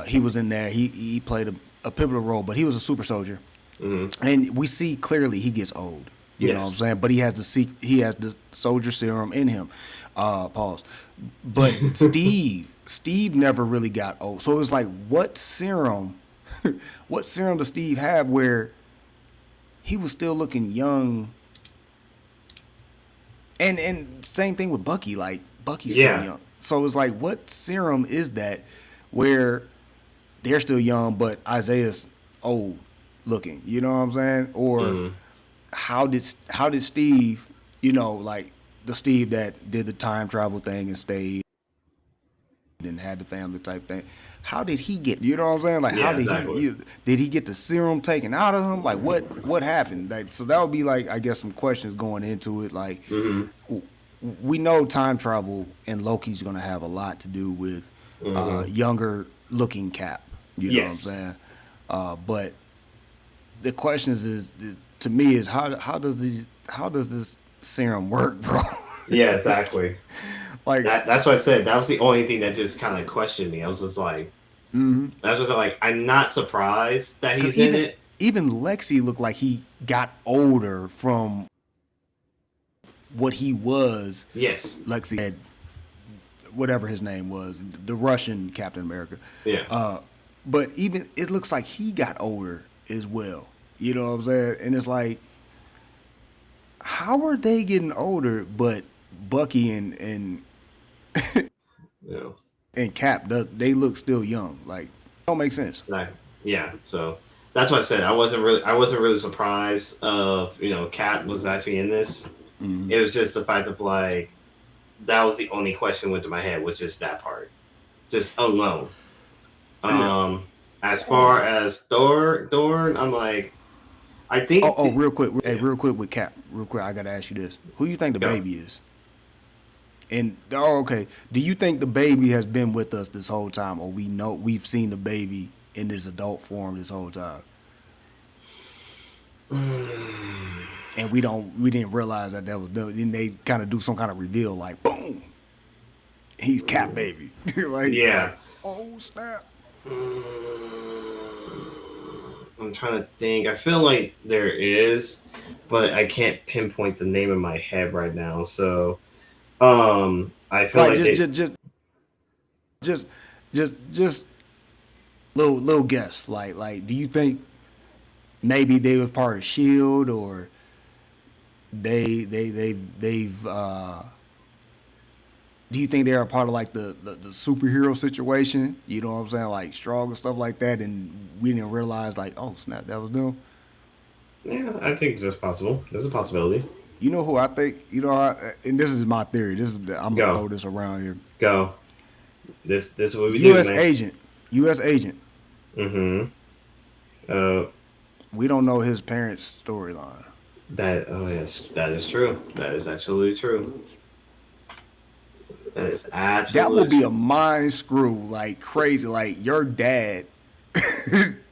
He was in there. He played a pivotal role, but he was a super soldier, and we see clearly he gets old. You know what I'm Yes. saying? But he has the soldier serum in him. Pause. But Steve never really got old. So it was like, what serum does Steve have where he was still looking young? And same thing with Bucky. Like Bucky's still Yeah. young. So it's like, what serum is that where they're still young, but Isaiah's old looking? You know what I'm saying? Or how did Steve, like the Steve that did the time travel thing and stayed and had the family type thing? How did he get? You know what I'm saying? Like, how Yeah, did exactly. did he get the serum taken out of him? Like, what happened? Like, so that would be like, I guess, some questions going into it. Like, we know time travel and Loki's going to have a lot to do with younger looking Cap. You know what I'm Yes. saying? But the question is to me is how does this serum work, bro? Yeah, exactly. Like, That's what I said. That was the only thing that just kind of questioned me. I was just like, that's what I'm like. I'm not surprised that he's 'cause in it. even Lexi looked like he got older from what he was. Yes. Lexi had whatever his name was, the Russian Captain America. Yeah. But even it looks like he got older as well. You know what I'm saying? And it's like, how are they getting older? But Bucky and Yeah. Cap, they look still young. Like, don't make sense. Yeah. So that's what I said. I wasn't really surprised of Cat was actually in this. It was just the fact of like that was the only question went to my head was just that part, just alone. Yeah. As far as Dorn, I'm like, I think. Real quick, real quick with Cap, real quick. I gotta ask you this: who you think the Go. baby is? And okay, do you think the baby has been with us this whole time, or we've seen the baby in this adult form this whole time, and we didn't realize that was done. Then they kind of do some kind of reveal, like boom, he's Cap baby, like Yeah. like, oh snap. I'm trying to think. I feel like there is, but I can't pinpoint the name in my head right now. So, I feel like just little guess. Like, do you think maybe they was part of Shield, or they've do you think they're a part of like the superhero situation? You know what I'm saying? Like Strong and stuff like that, and we didn't realize like, oh snap, that was them. yeah, I think that's possible. There's a possibility. You know who I think? And this is my theory. I'm gonna Go. throw this around here. Go. This is what we U.S. do, man. agent. U.S. agent. Mm-hmm. Uh, We don't know his parents' storyline. that oh yes, that is true. That is absolutely true. That is That will absolutely be a true. mind screw like crazy. Like your dad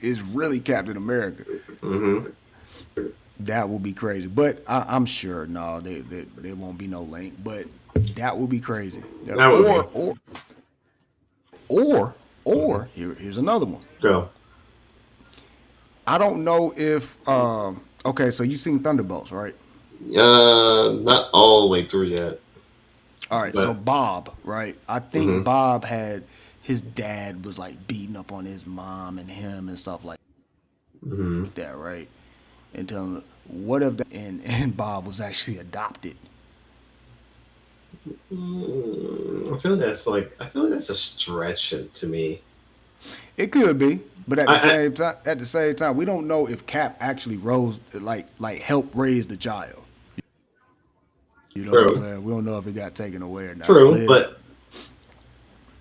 is really Captain America. Hmm. That will be crazy. But I'm sure no, there won't be no link. But that will be crazy. That would be. Or Hmm. here's another one. Go. I don't know if okay, so you seen Thunderbolts, right? Not all the way through yet, All right, so but Bob, right? I think hmm Bob had his dad was like beating up on his mom and him and stuff like hmm that, right? And telling him, what if and Bob was actually adopted. I feel like that's a stretch to me. It could be, but I at the same time, we don't know if Cap actually rose like helped raise the child. You know what I'm true, saying? We don't know if it got taken away or not. true, But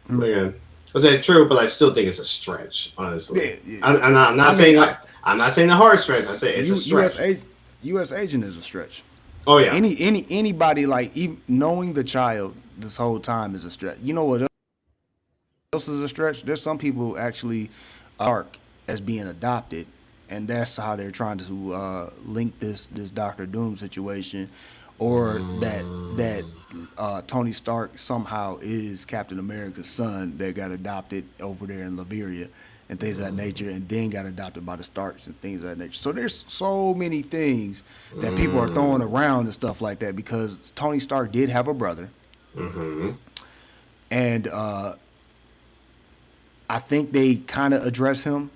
but again, I say true, but I still think it's a stretch. Honestly, yeah, yeah. I'm I not mean, saying I'm not saying a hard stretch. I say it's a U.S. stretch. U.S. agent is a stretch. Oh yeah, Anybody like even knowing the child this whole time is a stretch. You know what else is a stretch? There's some people who actually arc as being adopted, and that's how they're trying to link this Doctor Doom situation, or that mm, Tony Stark somehow is Captain America's son that got adopted over there in Liberia and things of that nature, and then got adopted by the Starks and things of that nature. So there's so many things that people are throwing mm, around and stuff like that because Tony Stark did have a brother, hmm and I think they kind of address him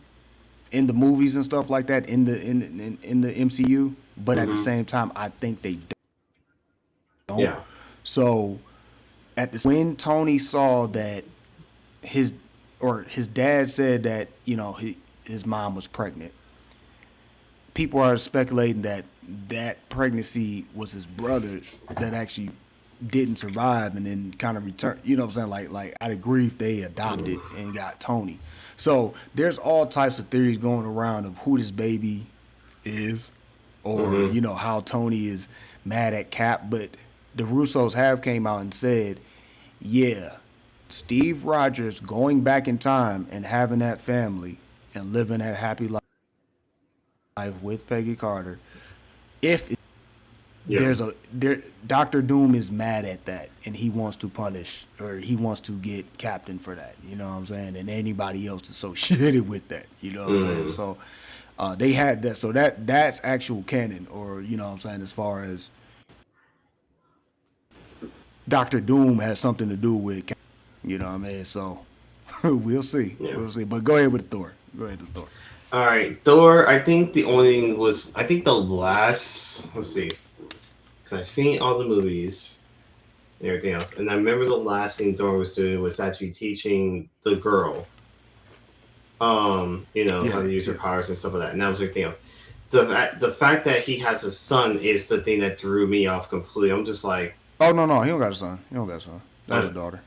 in the movies and stuff like that in the MCU, but at the hmm same time, I think they don't. yeah, So when Tony saw that his his dad said that his mom was pregnant, people are speculating that that pregnancy was his brother's that actually didn't survive and then kind of returned. You know what I'm saying? Like out of grief, they adopted and got Tony. So there's all types of theories going around of who this baby is, or hmm how Tony is mad at Cap. But the Russos have came out and said, yeah, Steve Rogers going back in time and having that family and living that happy life with Peggy Carter. If yeah. Doctor Doom is mad at that and he wants to punish or he wants to get Captain for that. You know what I'm saying? And anybody else associated with that. You know what I'm saying? Mm. So they had that. So that's actual canon, or what I'm saying, as far as Doctor Doom has something to do with. You know what I mean? So we'll see. Yeah. We'll see. But go ahead with Thor. Go ahead with Thor. All right, Thor. I think the only thing was I think the last. Let's see, because I've seen all the movies and everything else, and I remember the last thing Thor was doing was actually teaching the girl, how Yeah, to use her yeah. powers and stuff like that. And that was everything else. The fact that he has a son is the thing that threw me off completely. I'm just like, Oh no, he don't got a son. He don't got a son. That was I, a daughter.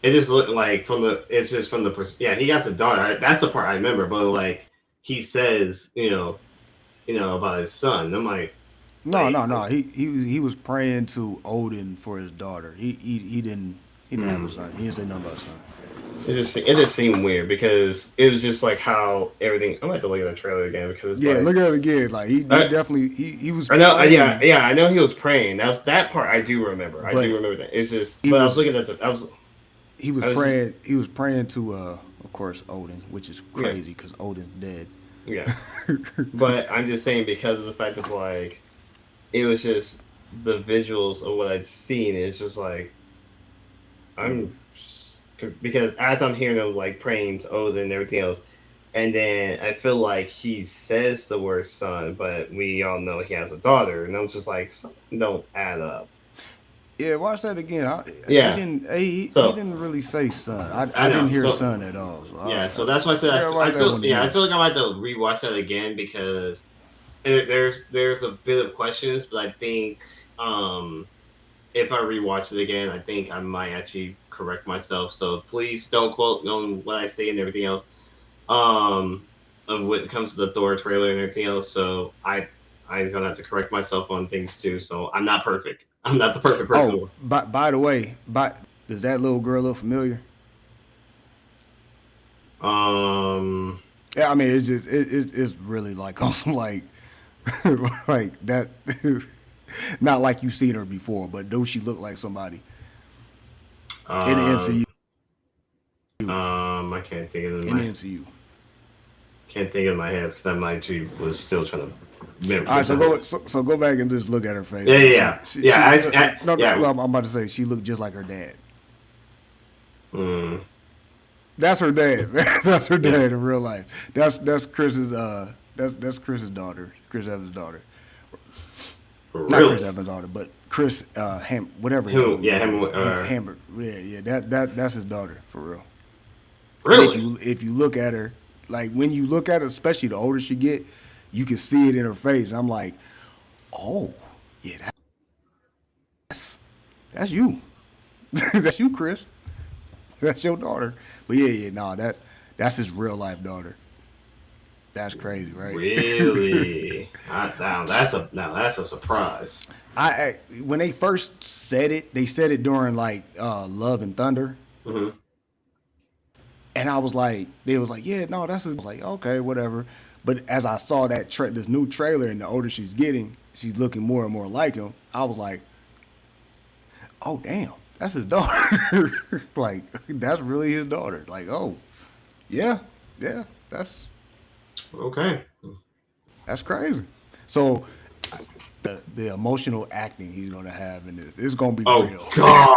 it just looked like it's just from yeah, he has a daughter. That's the part I remember. But like he says, about his son. I'm like, No, wait, no, no. He was praying to Odin for his daughter. He didn't have a son. He didn't say nothing about a son. it just seemed weird because it was just like how everything. I'm gonna have to look at the trailer again because it's Yeah, like look at it again. Like he I, definitely he was I know, yeah, praying, yeah, I know he was praying. That part I do remember. I do but remember that. It's just, he but I was was looking at the, he was I was, praying he was praying to of course Odin, which is yeah, crazy because Odin's dead. yeah. But I'm just saying because of the fact that like it was just the visuals of what I'd seen. It's just like I'm because as I'm hearing them like praying to Odin and everything else, and then I feel like he says the word son, but we all know he has a daughter, and I'm just like something don't add up. Yeah, watch that again. He Yeah. didn't he So didn't really say son. I I didn't know. hear So son at all. So yeah. So that's why I said I gotta watch I that feel one yeah I again. feel like I might have to rewatch that again because there's a bit of questions, but I think if I rewatch it again, I think I might actually correct myself. So please don't quote on what I say and everything else. Um, when it comes to the Thor trailer and everything else. So I'm gonna have to correct myself on things too. So I'm not perfect. I'm not the perfect person. Oh, by the way, does that little girl look familiar? Um, Yeah, I mean, it's just it's really like awesome, like like that. Not like you've seen her before, but does she look like somebody in the um, MCU? I can't think of In the my MCU. can't think of my head because I actually was still trying to remember. All right, so go back and just look at her face. Yeah, Like yeah, yeah. no, Yeah. well, I'm about to say she looked just like her dad. Mm, That's her dad. That's her yeah. dad in real life. That's Chris's that's Chris's daughter, Chris Evans' daughter. Not Chris Really? Evans' daughter, but Chris whatever his Him? Yeah, name him. is. Hammer. Yeah, that's his daughter for real. And Really? if you look at her, like when you look at her, especially the older she get, you can see it in her face. And I'm like, oh, yeah, that's you. That's you, Chris. That's your daughter. But yeah, no, that's his real life daughter. That's crazy, right? Really? Now that's a surprise. I when they first said it, they said it during like Love and Thunder. Hmm. And I was like, they was like, yeah, no, that's. I was like, okay, whatever. But as I saw that this new trailer, and the older she's getting, she's looking more and more like him. I was like, oh damn, that's his daughter. Like that's really his daughter. Like, oh, yeah, that's Okay. crazy. So the emotional acting he's gonna have in this, it's gonna be Oh real. God.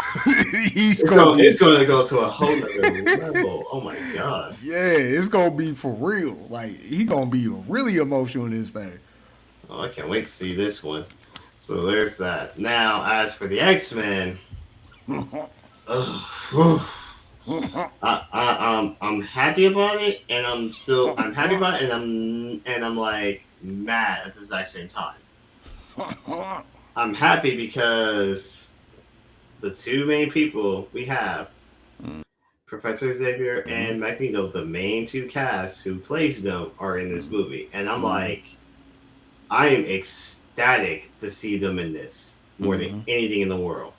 He's It's gonna going, be. it's going to go to a whole nother level. Oh my God. Yeah, it's gonna be for real. Like he gonna be really emotional in this thing. Oh, I can't wait to see this one. So there's that. Now, as for the X-Men, I'm happy about it, and I'm happy about it, and I'm like mad at the exact same time. I'm happy because the two main people we have, Professor Xavier and Magneto, the main two casts who plays them, are in this movie, and I'm like, I am ecstatic to see them in this more than anything in the world.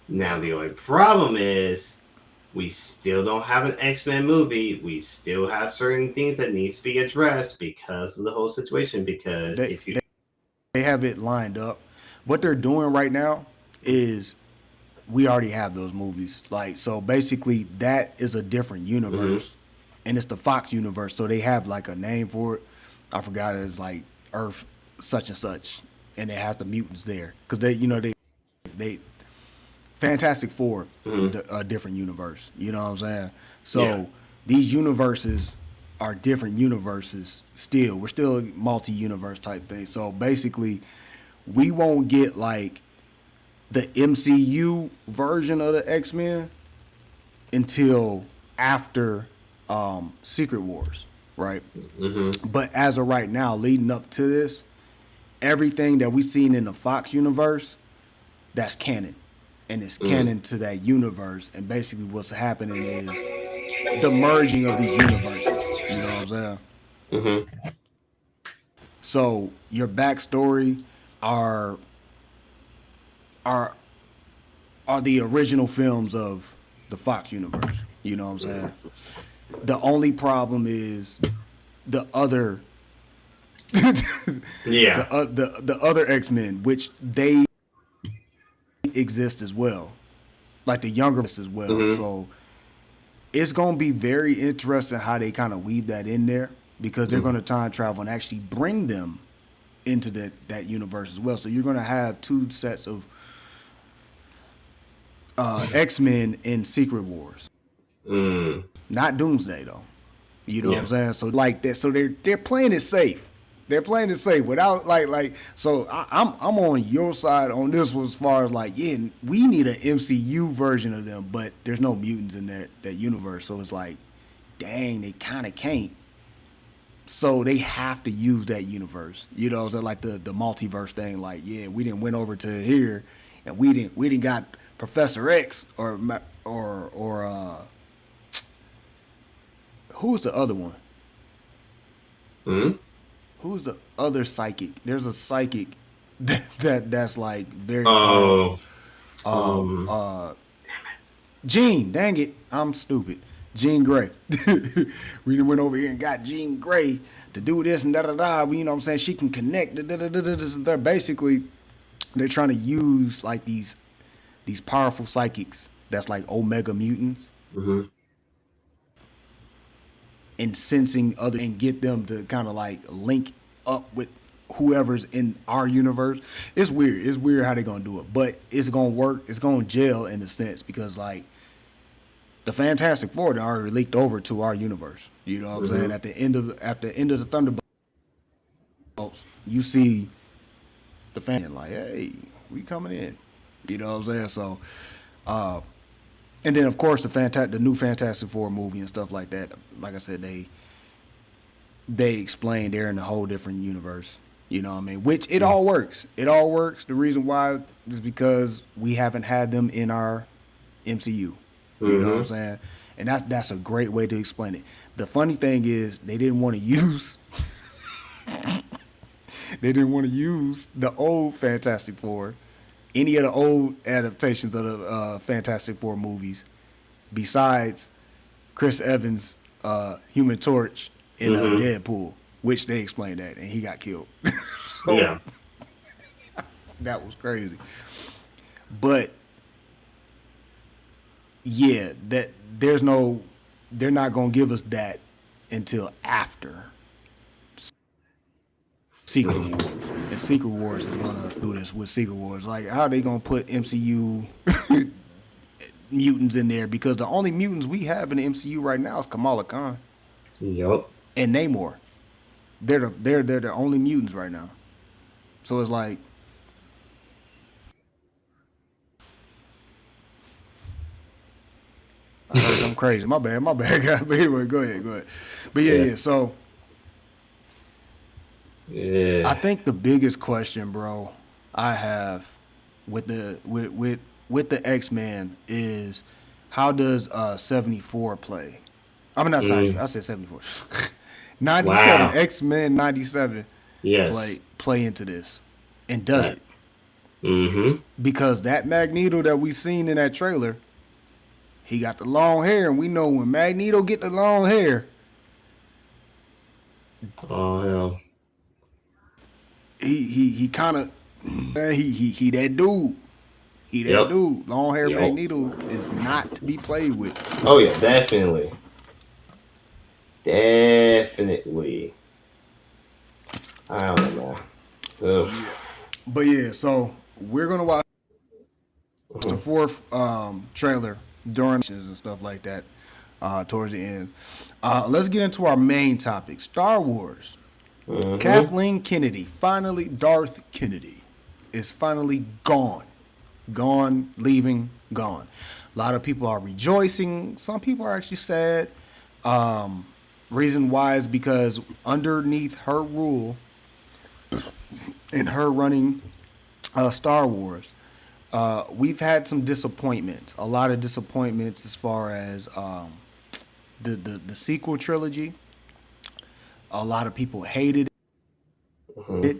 Now the only problem is we still don't have an X-Men movie. We still have certain things that needs to be addressed because of the whole situation. Because They, if you they they have it lined up. What they're doing right now is we already have those movies. Like so basically that is a different universe. And it's the Fox universe. So they have like a name for it. I forgot it's like Earth such and such. And it has the mutants there. Because they Fantastic Four, a different universe. You know what I'm saying? So Yeah. these universes are different universes still. We're still a multi-universe type thing. So basically, we won't get like the MCU version of the X-Men until after Secret Wars, right? But as of right now, leading up to this, everything that we've seen in the Fox universe, that's canon. And it's canon to that universe. And basically what's happening is the merging of these universes. You know what I'm saying? So your backstory are are are the original films of the Fox universe. You know what I'm saying? The only problem is the other yeah, the other X-Men, which they exist as well, like the younger as well. So it's gonna be very interesting how they kind of weave that in there because they're gonna time travel and actually bring them into that universe as well. So you're gonna have two sets of X-Men in Secret Wars, not Doomsday though. You know what I'm saying? So like that, so they're playing it safe. They're playing it safe without like. So I'm on your side on this one as far as like, yeah, we need an MCU version of them, but there's no mutants in that universe. So it's like, dang, they kind of can't. So they have to use that universe. You know, so like the multiverse thing. Like, yeah, we didn't went over to here, and we didn't got Professor X or who's the other one? Hmm? Who's the other psychic? There's a psychic that's like very Oh, powerful. Jean, dang it, I'm stupid. Jean Grey. We went over here and got Jean Grey to do this and da da da. You know what I'm saying? She can connect. They're basically they're trying to use like these powerful psychics that's like omega mutants hmm, and sensing other and get them to kind of like link up with whoever's in our universe. It's weird. It's weird how they're gonna do it, but it's gonna work. It's gonna gel in a sense because like the Fantastic Four they already leaked over to our universe. You know what I'm saying? At the end of the Thunderbolts, you see the fan like, hey, we coming in. You know what I'm saying? So, and then of course the new Fantastic Four movie and stuff like that. Like I said, they explain they're in a whole different universe. You know what I mean? Which it all works. It all works. The reason why is because we haven't had them in our MCU. You know what I'm saying? And that's a great way to explain it. The funny thing is they didn't want to use the old Fantastic Four, any of the old adaptations of the Fantastic Four movies, besides Chris Evans' Human Torch in Deadpool, which they explained that, and he got killed. So, yeah. that was crazy. But yeah, they're not gonna give us that until after Secret Wars. And Secret Wars is gonna do this with Secret Wars. Like, how are they gonna put MCU mutants in there? Because the only mutants we have in the MCU right now is Kamala Khan Yup. and Namor. They're the only mutants right now. So it's like, I heard I'm crazy. My bad. But anyway, go ahead. But yeah. So Yeah. I think the biggest question, bro, I have with the X-Men is how does 74 play? I mean, not sorry, I said 74. 97 Wow. X-Men 97 Yes. play into this, and does it? Mm-hmm. Because that Magneto that we seen in that trailer, he got the long hair, and we know when Magneto get the long hair, Oh hell. he kind of he that dude. He that Yep. dude. Long hair Yep. Magneto is not to be played with. Oh yeah, definitely. Definitely. I don't know. Ugh. But yeah, so we're gonna watch the fourth trailer during and stuff like that towards the end. Let's get into our main topic: Star Wars. Kathleen Kennedy, finally, Darth Kennedy, is finally gone. Gone, leaving, gone. A lot of people are rejoicing. Some people are actually sad. Reason why is because underneath her rule and her running Star Wars, we've had some disappointments. A lot of disappointments as far as the sequel trilogy. A lot of people hated it.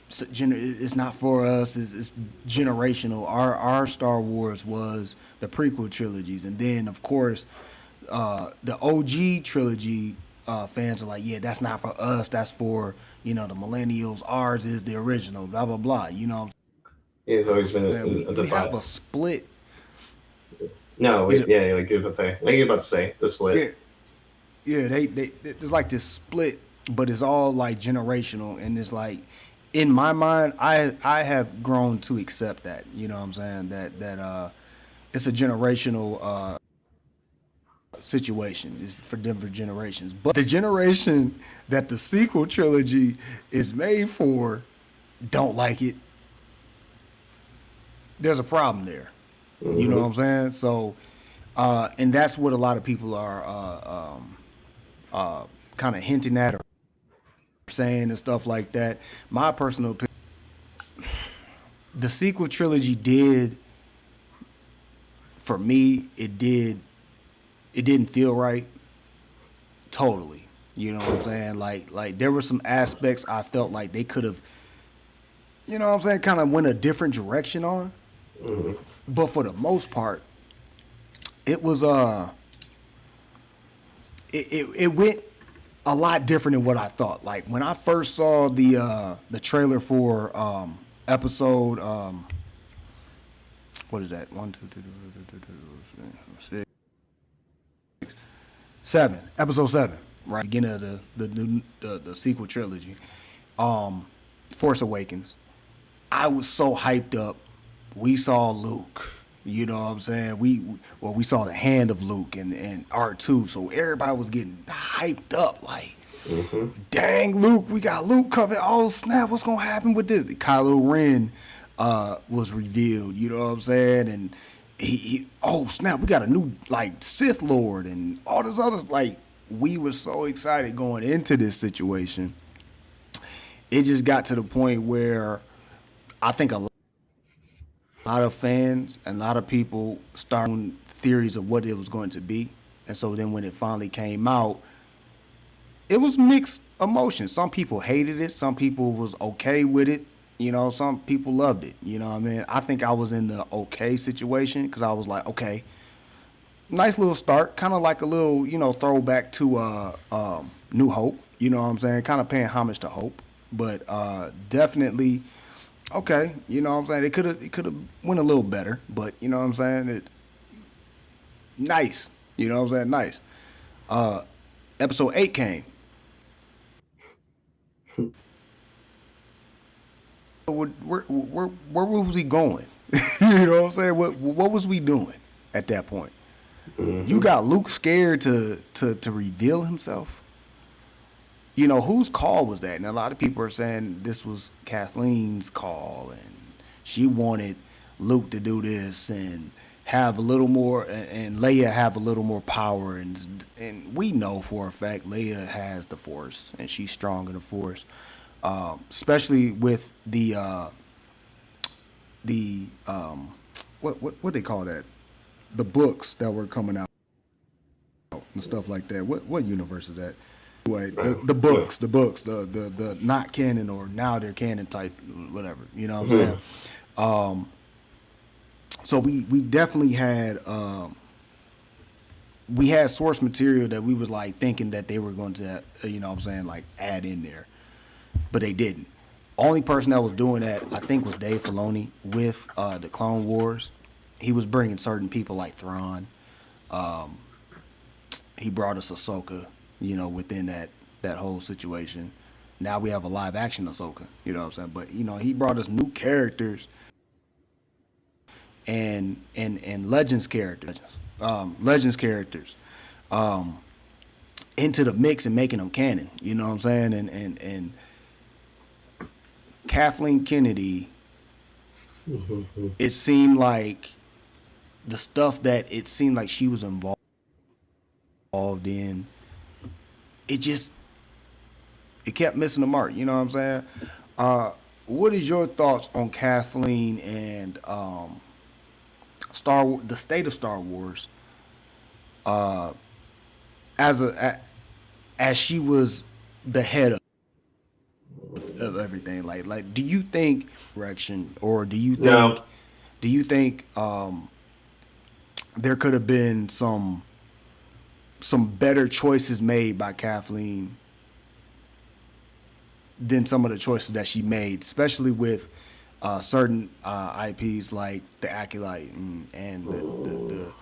It's not for us. It's generational. Our Star Wars was the prequel trilogies, and then of course the OG trilogy fans are like, yeah, that's not for us. That's for the millennials. Ours is the original. Blah blah blah. It's always been a We have divide. a split. No, wait, Is it- yeah, like you're about to say. Like you're about to say, the split. Yeah, they there's like this split, but it's all like generational, and it's like in my mind, I have grown to accept that. You know what I'm saying? That it's a generational situation. It's for different generations, but the generation that the sequel trilogy is made for don't like it. There's a problem there. You know what I'm saying? So, and that's what a lot of people are kind of hinting at or saying and stuff like that. My personal opinion, the sequel trilogy did, for me, it didn't feel right. Totally. You know what I'm saying? Like there were some aspects I felt like they could have, you know what I'm saying, kind of went a different direction on. But for the most part, it was it went a lot different than what I thought. Like when I first saw the trailer for episode what is that? 1, 2, 3, 4, 5, 6, 7. Episode 7, right? Beginning of the sequel trilogy. Force Awakens. I was so hyped up. We saw Luke. You know what I'm saying? We saw the hand of Luke and R2. So everybody was getting hyped up. Like, dang, Luke, we got Luke coming. Oh snap, what's gonna happen with this? Kylo Ren was revealed. You know what I'm saying? And he oh snap, we got a new like Sith Lord and all this other, like, we were so excited going into this situation. It just got to the point where I think a lot of fans and a lot of people started theories of what it was going to be. And so then when it finally came out, it was mixed emotions. Some people hated it. Some people was okay with it. You know, some people loved it. You know what I mean? I think I was in the okay situation because I was like, okay, nice little start. Kind of like a little, you know, throwback to New Hope. You know what I'm saying? Kind of paying homage to Hope. But definitely, okay, you know what I'm saying? It could have went a little better, but you know what I'm saying? Nice. You know what I'm saying? Nice. Episode 8 came. Where was he going? You know what I'm saying? What was we doing at that point? You got Luke scared to reveal himself. You know, whose call was that? And a lot of people are saying this was Kathleen's call, and she wanted Luke to do this and have a little more, and Leia have a little more power. And we know for a fact Leia has the Force, and she's strong in the Force, especially with the what they call that, the books that were coming out and stuff like that. What universe is that? Anyway, the books, the not canon or now they're canon type, whatever. You know what I'm saying? So we definitely had we had source material that we was like thinking that they were going to, you know what I'm saying, like add in there, but they didn't. Only person that was doing that, I think, was Dave Filoni with the Clone Wars. He was bringing certain people like Thrawn. He brought us Ahsoka, you know, within that whole situation. Now we have a live action Ahsoka, you know what I'm saying? But, you know, he brought us new characters and legends characters, into the mix and making them canon, you know what I'm saying? And Kathleen Kennedy, it seemed like the stuff that it seemed like she was involved in, it kept missing the mark. You know what I'm saying? What is your thoughts on Kathleen and the state of Star Wars? As she was the head of everything. Like, do you think direction, or do you think No. There could have been some better choices made by Kathleen than some of the choices that she made, especially with certain IPs like the Acolyte and the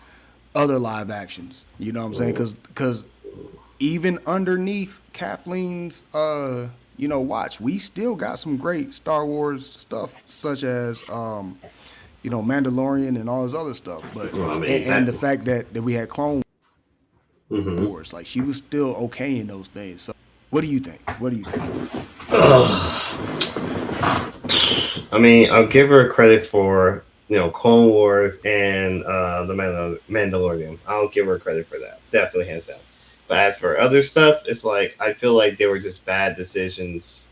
other live actions. You know what I'm saying? Because even underneath Kathleen's watch, we still got some great Star Wars stuff, such as Mandalorian and all this other stuff. But and the fact that we had Clone Wars, like, she was still okay in those things. So what do you think? I mean, I'll give her credit for, Clone Wars and the Mandalorian. I'll give her credit for that. Definitely, hands down. But as for other stuff, it's like, I feel like they were just bad decisions.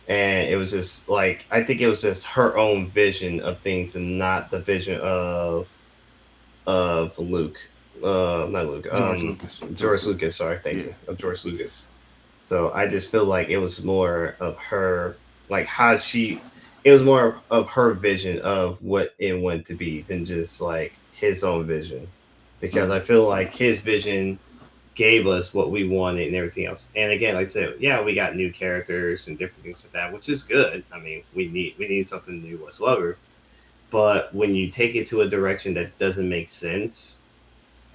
And it was just like, I think it was just her own vision of things and not the vision of Luke. Not Luke. George Lucas. Sorry, thank you. Of George Lucas. So I just feel like it was more of her, like how she, it was more of her vision of what it went to be than just like his own vision, because I feel like his vision gave us what we wanted and everything else. And again, like I said, yeah, we got new characters and different things like that, which is good. I mean, we need something new whatsoever. But when you take it to a direction that doesn't make sense,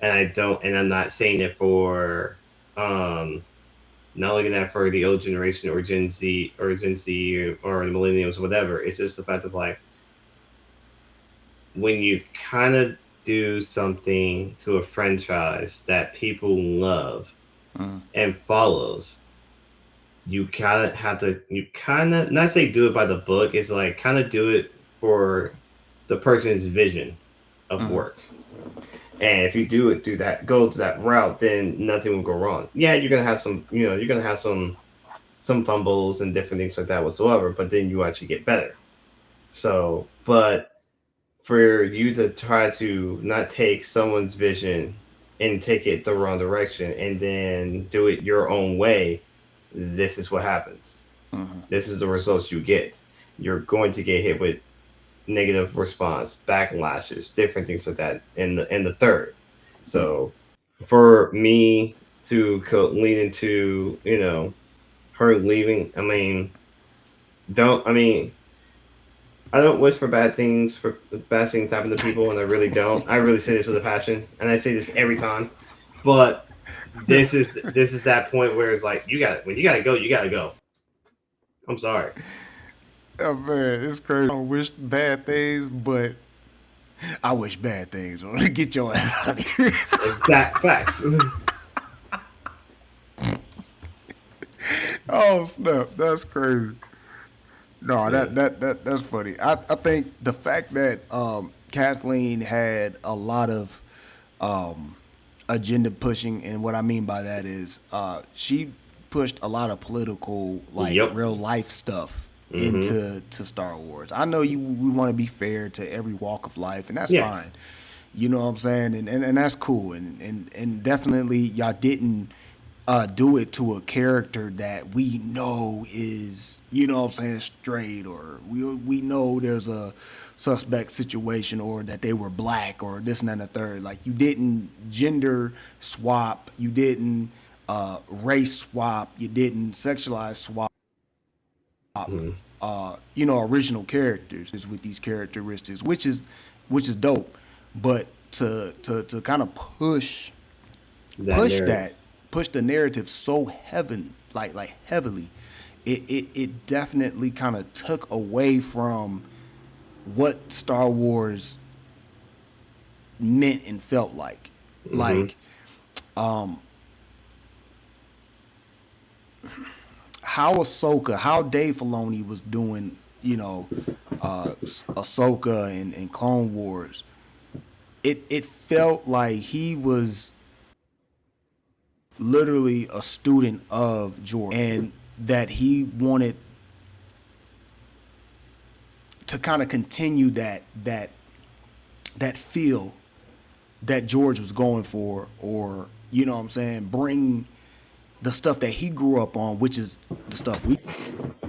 and I'm not saying it for um not looking at for the old generation or Gen Z or the millennials or whatever. It's just the fact of like when you kind of do something to a franchise that people love and follows, you kind of have to, you kind of not say do it by the book. It's like kind of do it for the person's vision of work. And if you do it through that, go to that route, then nothing will go wrong. Yeah, you're gonna have some, you're gonna have some fumbles and different things like that whatsoever, but then you actually get better. So, but for you to try to not take someone's vision and take it the wrong direction and then do it your own way, this is what happens. This is the results you get. You're going to get hit with negative response, backlashes, different things like that in the third. So for me to lean into, her leaving, don't I mean I don't wish for bad things to happen to people, and I really don't. I really say this with a passion, and I say this every time. But this is that point where it's like when you gotta go, you gotta go. I'm sorry. Oh man, it's crazy. I don't wish bad things, but I wish bad things. Get your ass out of here. Exact facts. Oh snap, that's crazy. No, that's funny. I think the fact that Kathleen had a lot of agenda pushing, and what I mean by that is she pushed a lot of political, like Yep. real life stuff into Star Wars. I know we want to be fair to every walk of life, and that's Yes. fine. You know what I'm saying? And that's cool. And definitely y'all didn't do it to a character that we know is, you know what I'm saying, straight, or we know there's a suspect situation, or that they were black, or this and that and the third. Like, you didn't gender swap, you didn't race swap, you didn't sexualize swap, original characters with these characteristics, which is dope. But to kind of That push narrative. that push the narrative so heavily, it definitely kind of took away from what Star Wars meant and felt like. Like, how Dave Filoni was doing, Ahsoka and Clone Wars. It felt like he was literally a student of George, and that he wanted to kind of continue that feel that George was going for, or, you know what I'm saying, bring the stuff that he grew up on, which is the stuff we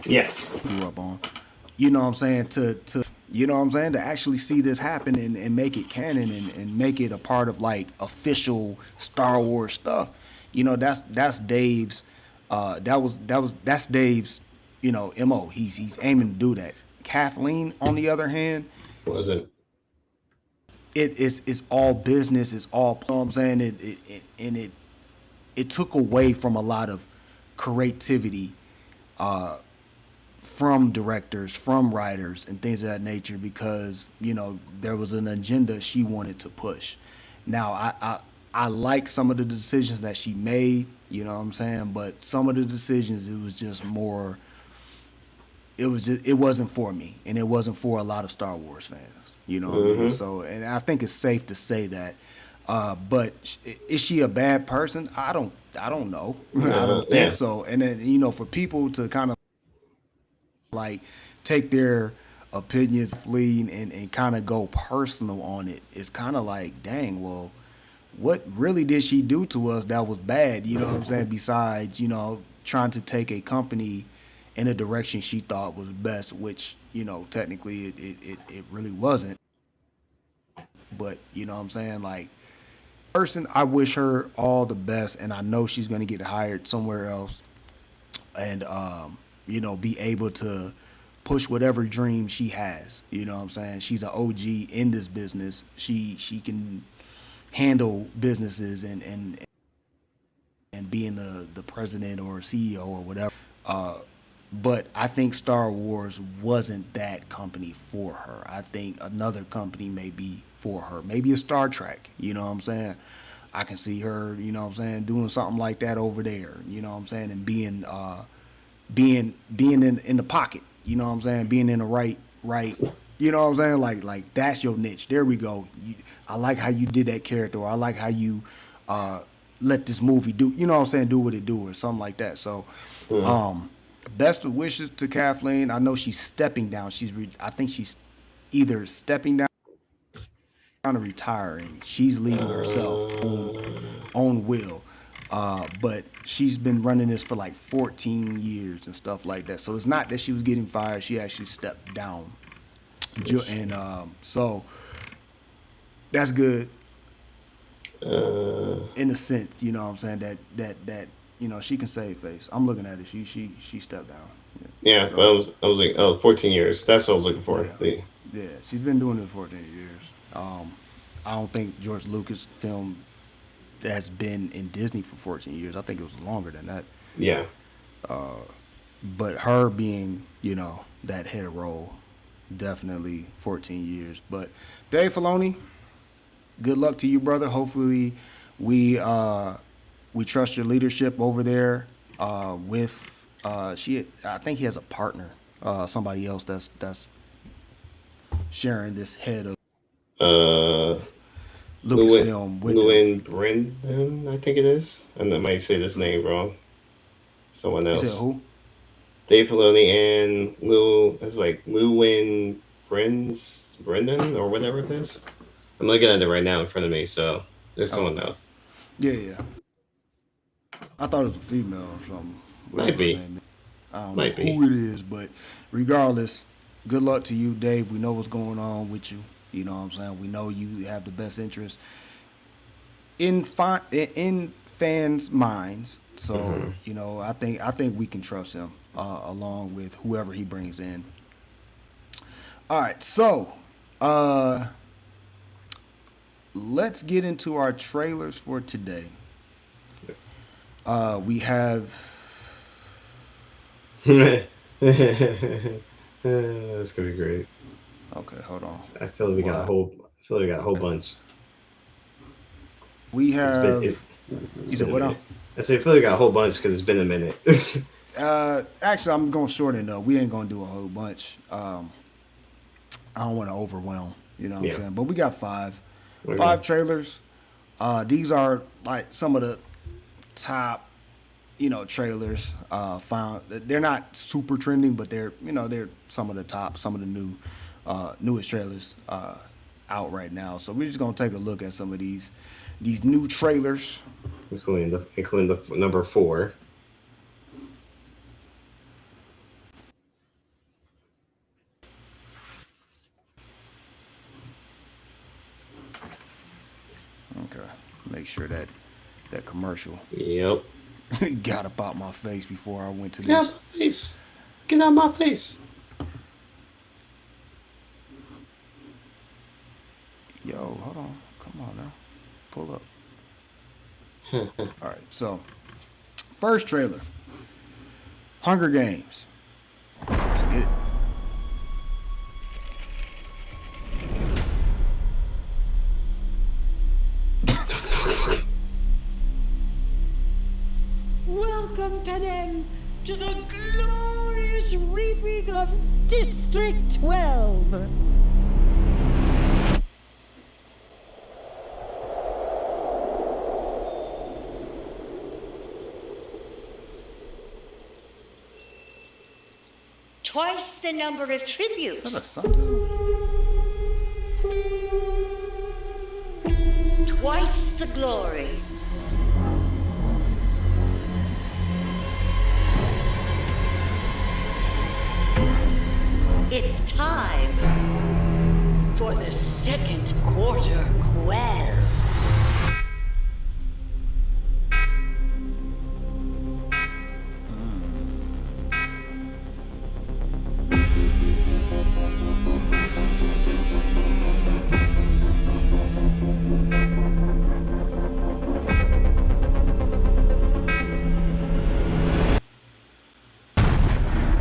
Yes. grew up on. You know what I'm saying? To you know what I'm saying? To actually see this happen and make it canon, and make it a part of like official Star Wars stuff. That's Dave's that's Dave's, MO. He's aiming to do that. Kathleen, on the other hand, Wasn't. it's all business, it's all, you know what I'm saying? It took away from a lot of creativity from directors, from writers, and things of that nature, because there was an agenda she wanted to push. Now, I like some of the decisions that she made, you know what I'm saying, but some of the decisions, it was just more. It wasn't for me, and it wasn't for a lot of Star Wars fans. You know what I mean? So, and I think it's safe to say that. But is she a bad person? I don't know. I don't think so. And then, for people to kind of like take their opinions, lean, and kind of go personal on it, it's kind of like, dang, what really did she do to us that was bad? You know what I'm saying? Besides, trying to take a company in a direction she thought was best, which, technically it really wasn't. But, you know what I'm saying? Like, person, I wish her all the best, and I know she's going to get hired somewhere else and, be able to push whatever dream she has. You know what I'm saying? She's an OG in this business. She can handle businesses and being the president or CEO or whatever. But I think Star Wars wasn't that company for her. I think another company may be for her. Maybe a Star Trek, you know what I'm saying? I can see her, you know what I'm saying, doing something like that over there, you know what I'm saying, and being in the pocket, you know what I'm saying, being in the right, you know what I'm saying, like that's your niche. There we go. I like how you did that character, or I like how you let this movie do, you know what I'm saying, do what it do, or something like that. So, best of wishes to Kathleen. I know she's stepping down. I think she's either stepping down or retiring. She's leaving herself on will. But she's been running this for like 14 years and stuff like that. So it's not that she was getting fired. She actually stepped down. And so that's good. In a sense, you know what I'm saying, that she can save face. I'm looking at it. She stepped down. Yeah, so, I was like, 14 years. That's what I was looking for. Yeah, she's been doing it 14 years. I don't think George Lucas film has been in Disney for 14 years. I think it was longer than that. Yeah. But her being, that head role, definitely 14 years. But Dave Filoni, good luck to you, brother. Hopefully we trust your leadership over there with I think he has a partner, somebody else that's sharing this head of Lucasfilm with Llewyn Brendan, I think it is. And I might say this name wrong. Someone else. You said who? Dave Filoni and Llewyn Brendan or whatever it is. I'm looking at it right now in front of me, so there's someone else. Yeah. I thought it was a female or something. Might be. I don't know who it is, but regardless, good luck to you, Dave. We know what's going on with you. You know what I'm saying? We know you have the best interest in fans' minds. So, I think we can trust him along with whoever he brings in. All right, so let's get into our trailers for today. We have. That's gonna be great. Okay, hold on. I feel like we got a whole bunch. We have. You said what on? I say I feel like we got a whole bunch because it's been a minute. Actually, I'm going to shorten it up. We ain't going to do a whole bunch. I don't want to overwhelm. You know what I'm saying? But we got five trailers. These are like some of the top, trailers found. They're not super trending, but they're some of the top, some of the newest trailers out right now. So we're just gonna take a look at some of these new trailers, including the number 4. Okay, make sure that commercial. Yep. got up out my face before I went to this. Get out my face. Get out my face. Yo, hold on. Come on now. Pull up. All right, so first trailer. Hunger Games. Let's get it. Welcome, Panem, to the glorious reaping of District 12. Twice the number of tributes. Is that a sundown? Twice the glory. time for the second quarter quell.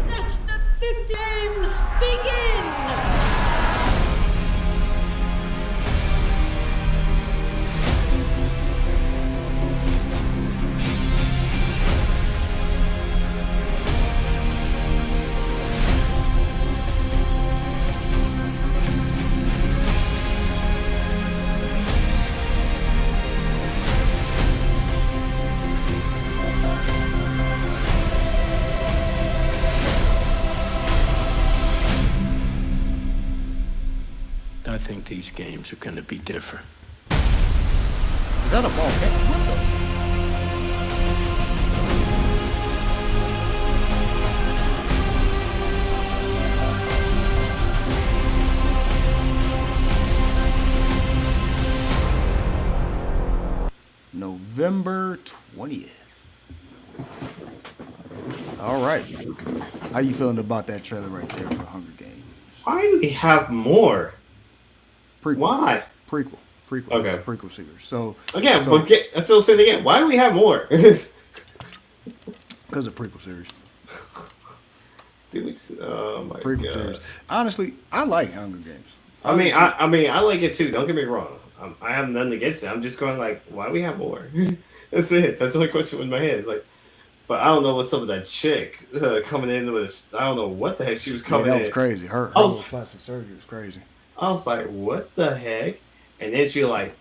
Let the big games begin! I think these games are going to be different. Is that a volcano? What the? November 20th. All right. How you feeling about that trailer right there for Hunger Games? Why do we have more? Prequel. Why? Prequel. Prequel. Okay. It's a prequel series. So Again, so, but I still say it again. Why do we have more? because of prequel series. Oh my Prequel god. series. Honestly, I like Hunger Games. I mean, I like it too. Don't get me wrong. I have nothing against it. I'm just going like, why do we have more? That's it. That's the only question in my head. It's like, but I don't know what's up with that chick coming in with. I don't know what the heck she was coming that in. was crazy. Her I was- little plastic surgery was crazy. I was like, what the heck? And then she like,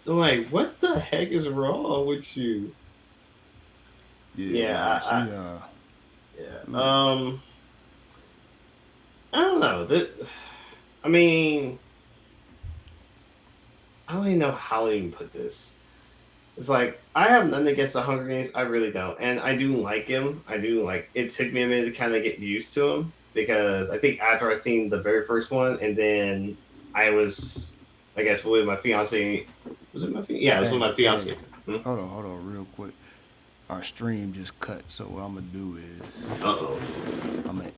I'm like, what the heck is wrong with you? Yeah, she Yeah. I don't know. I mean, I don't even know how to even put this. It's like I have nothing against the Hunger Games. I really don't, and I do like him. I do like. It took me a minute to kind of get used to him because I think after I seen the very first one, and then I was, I guess, with my fiance. Was it my fiance? Yeah, it was with my fiance. Hold on, real quick. Our stream just cut, so what I'm gonna do is Uh oh. I'm gonna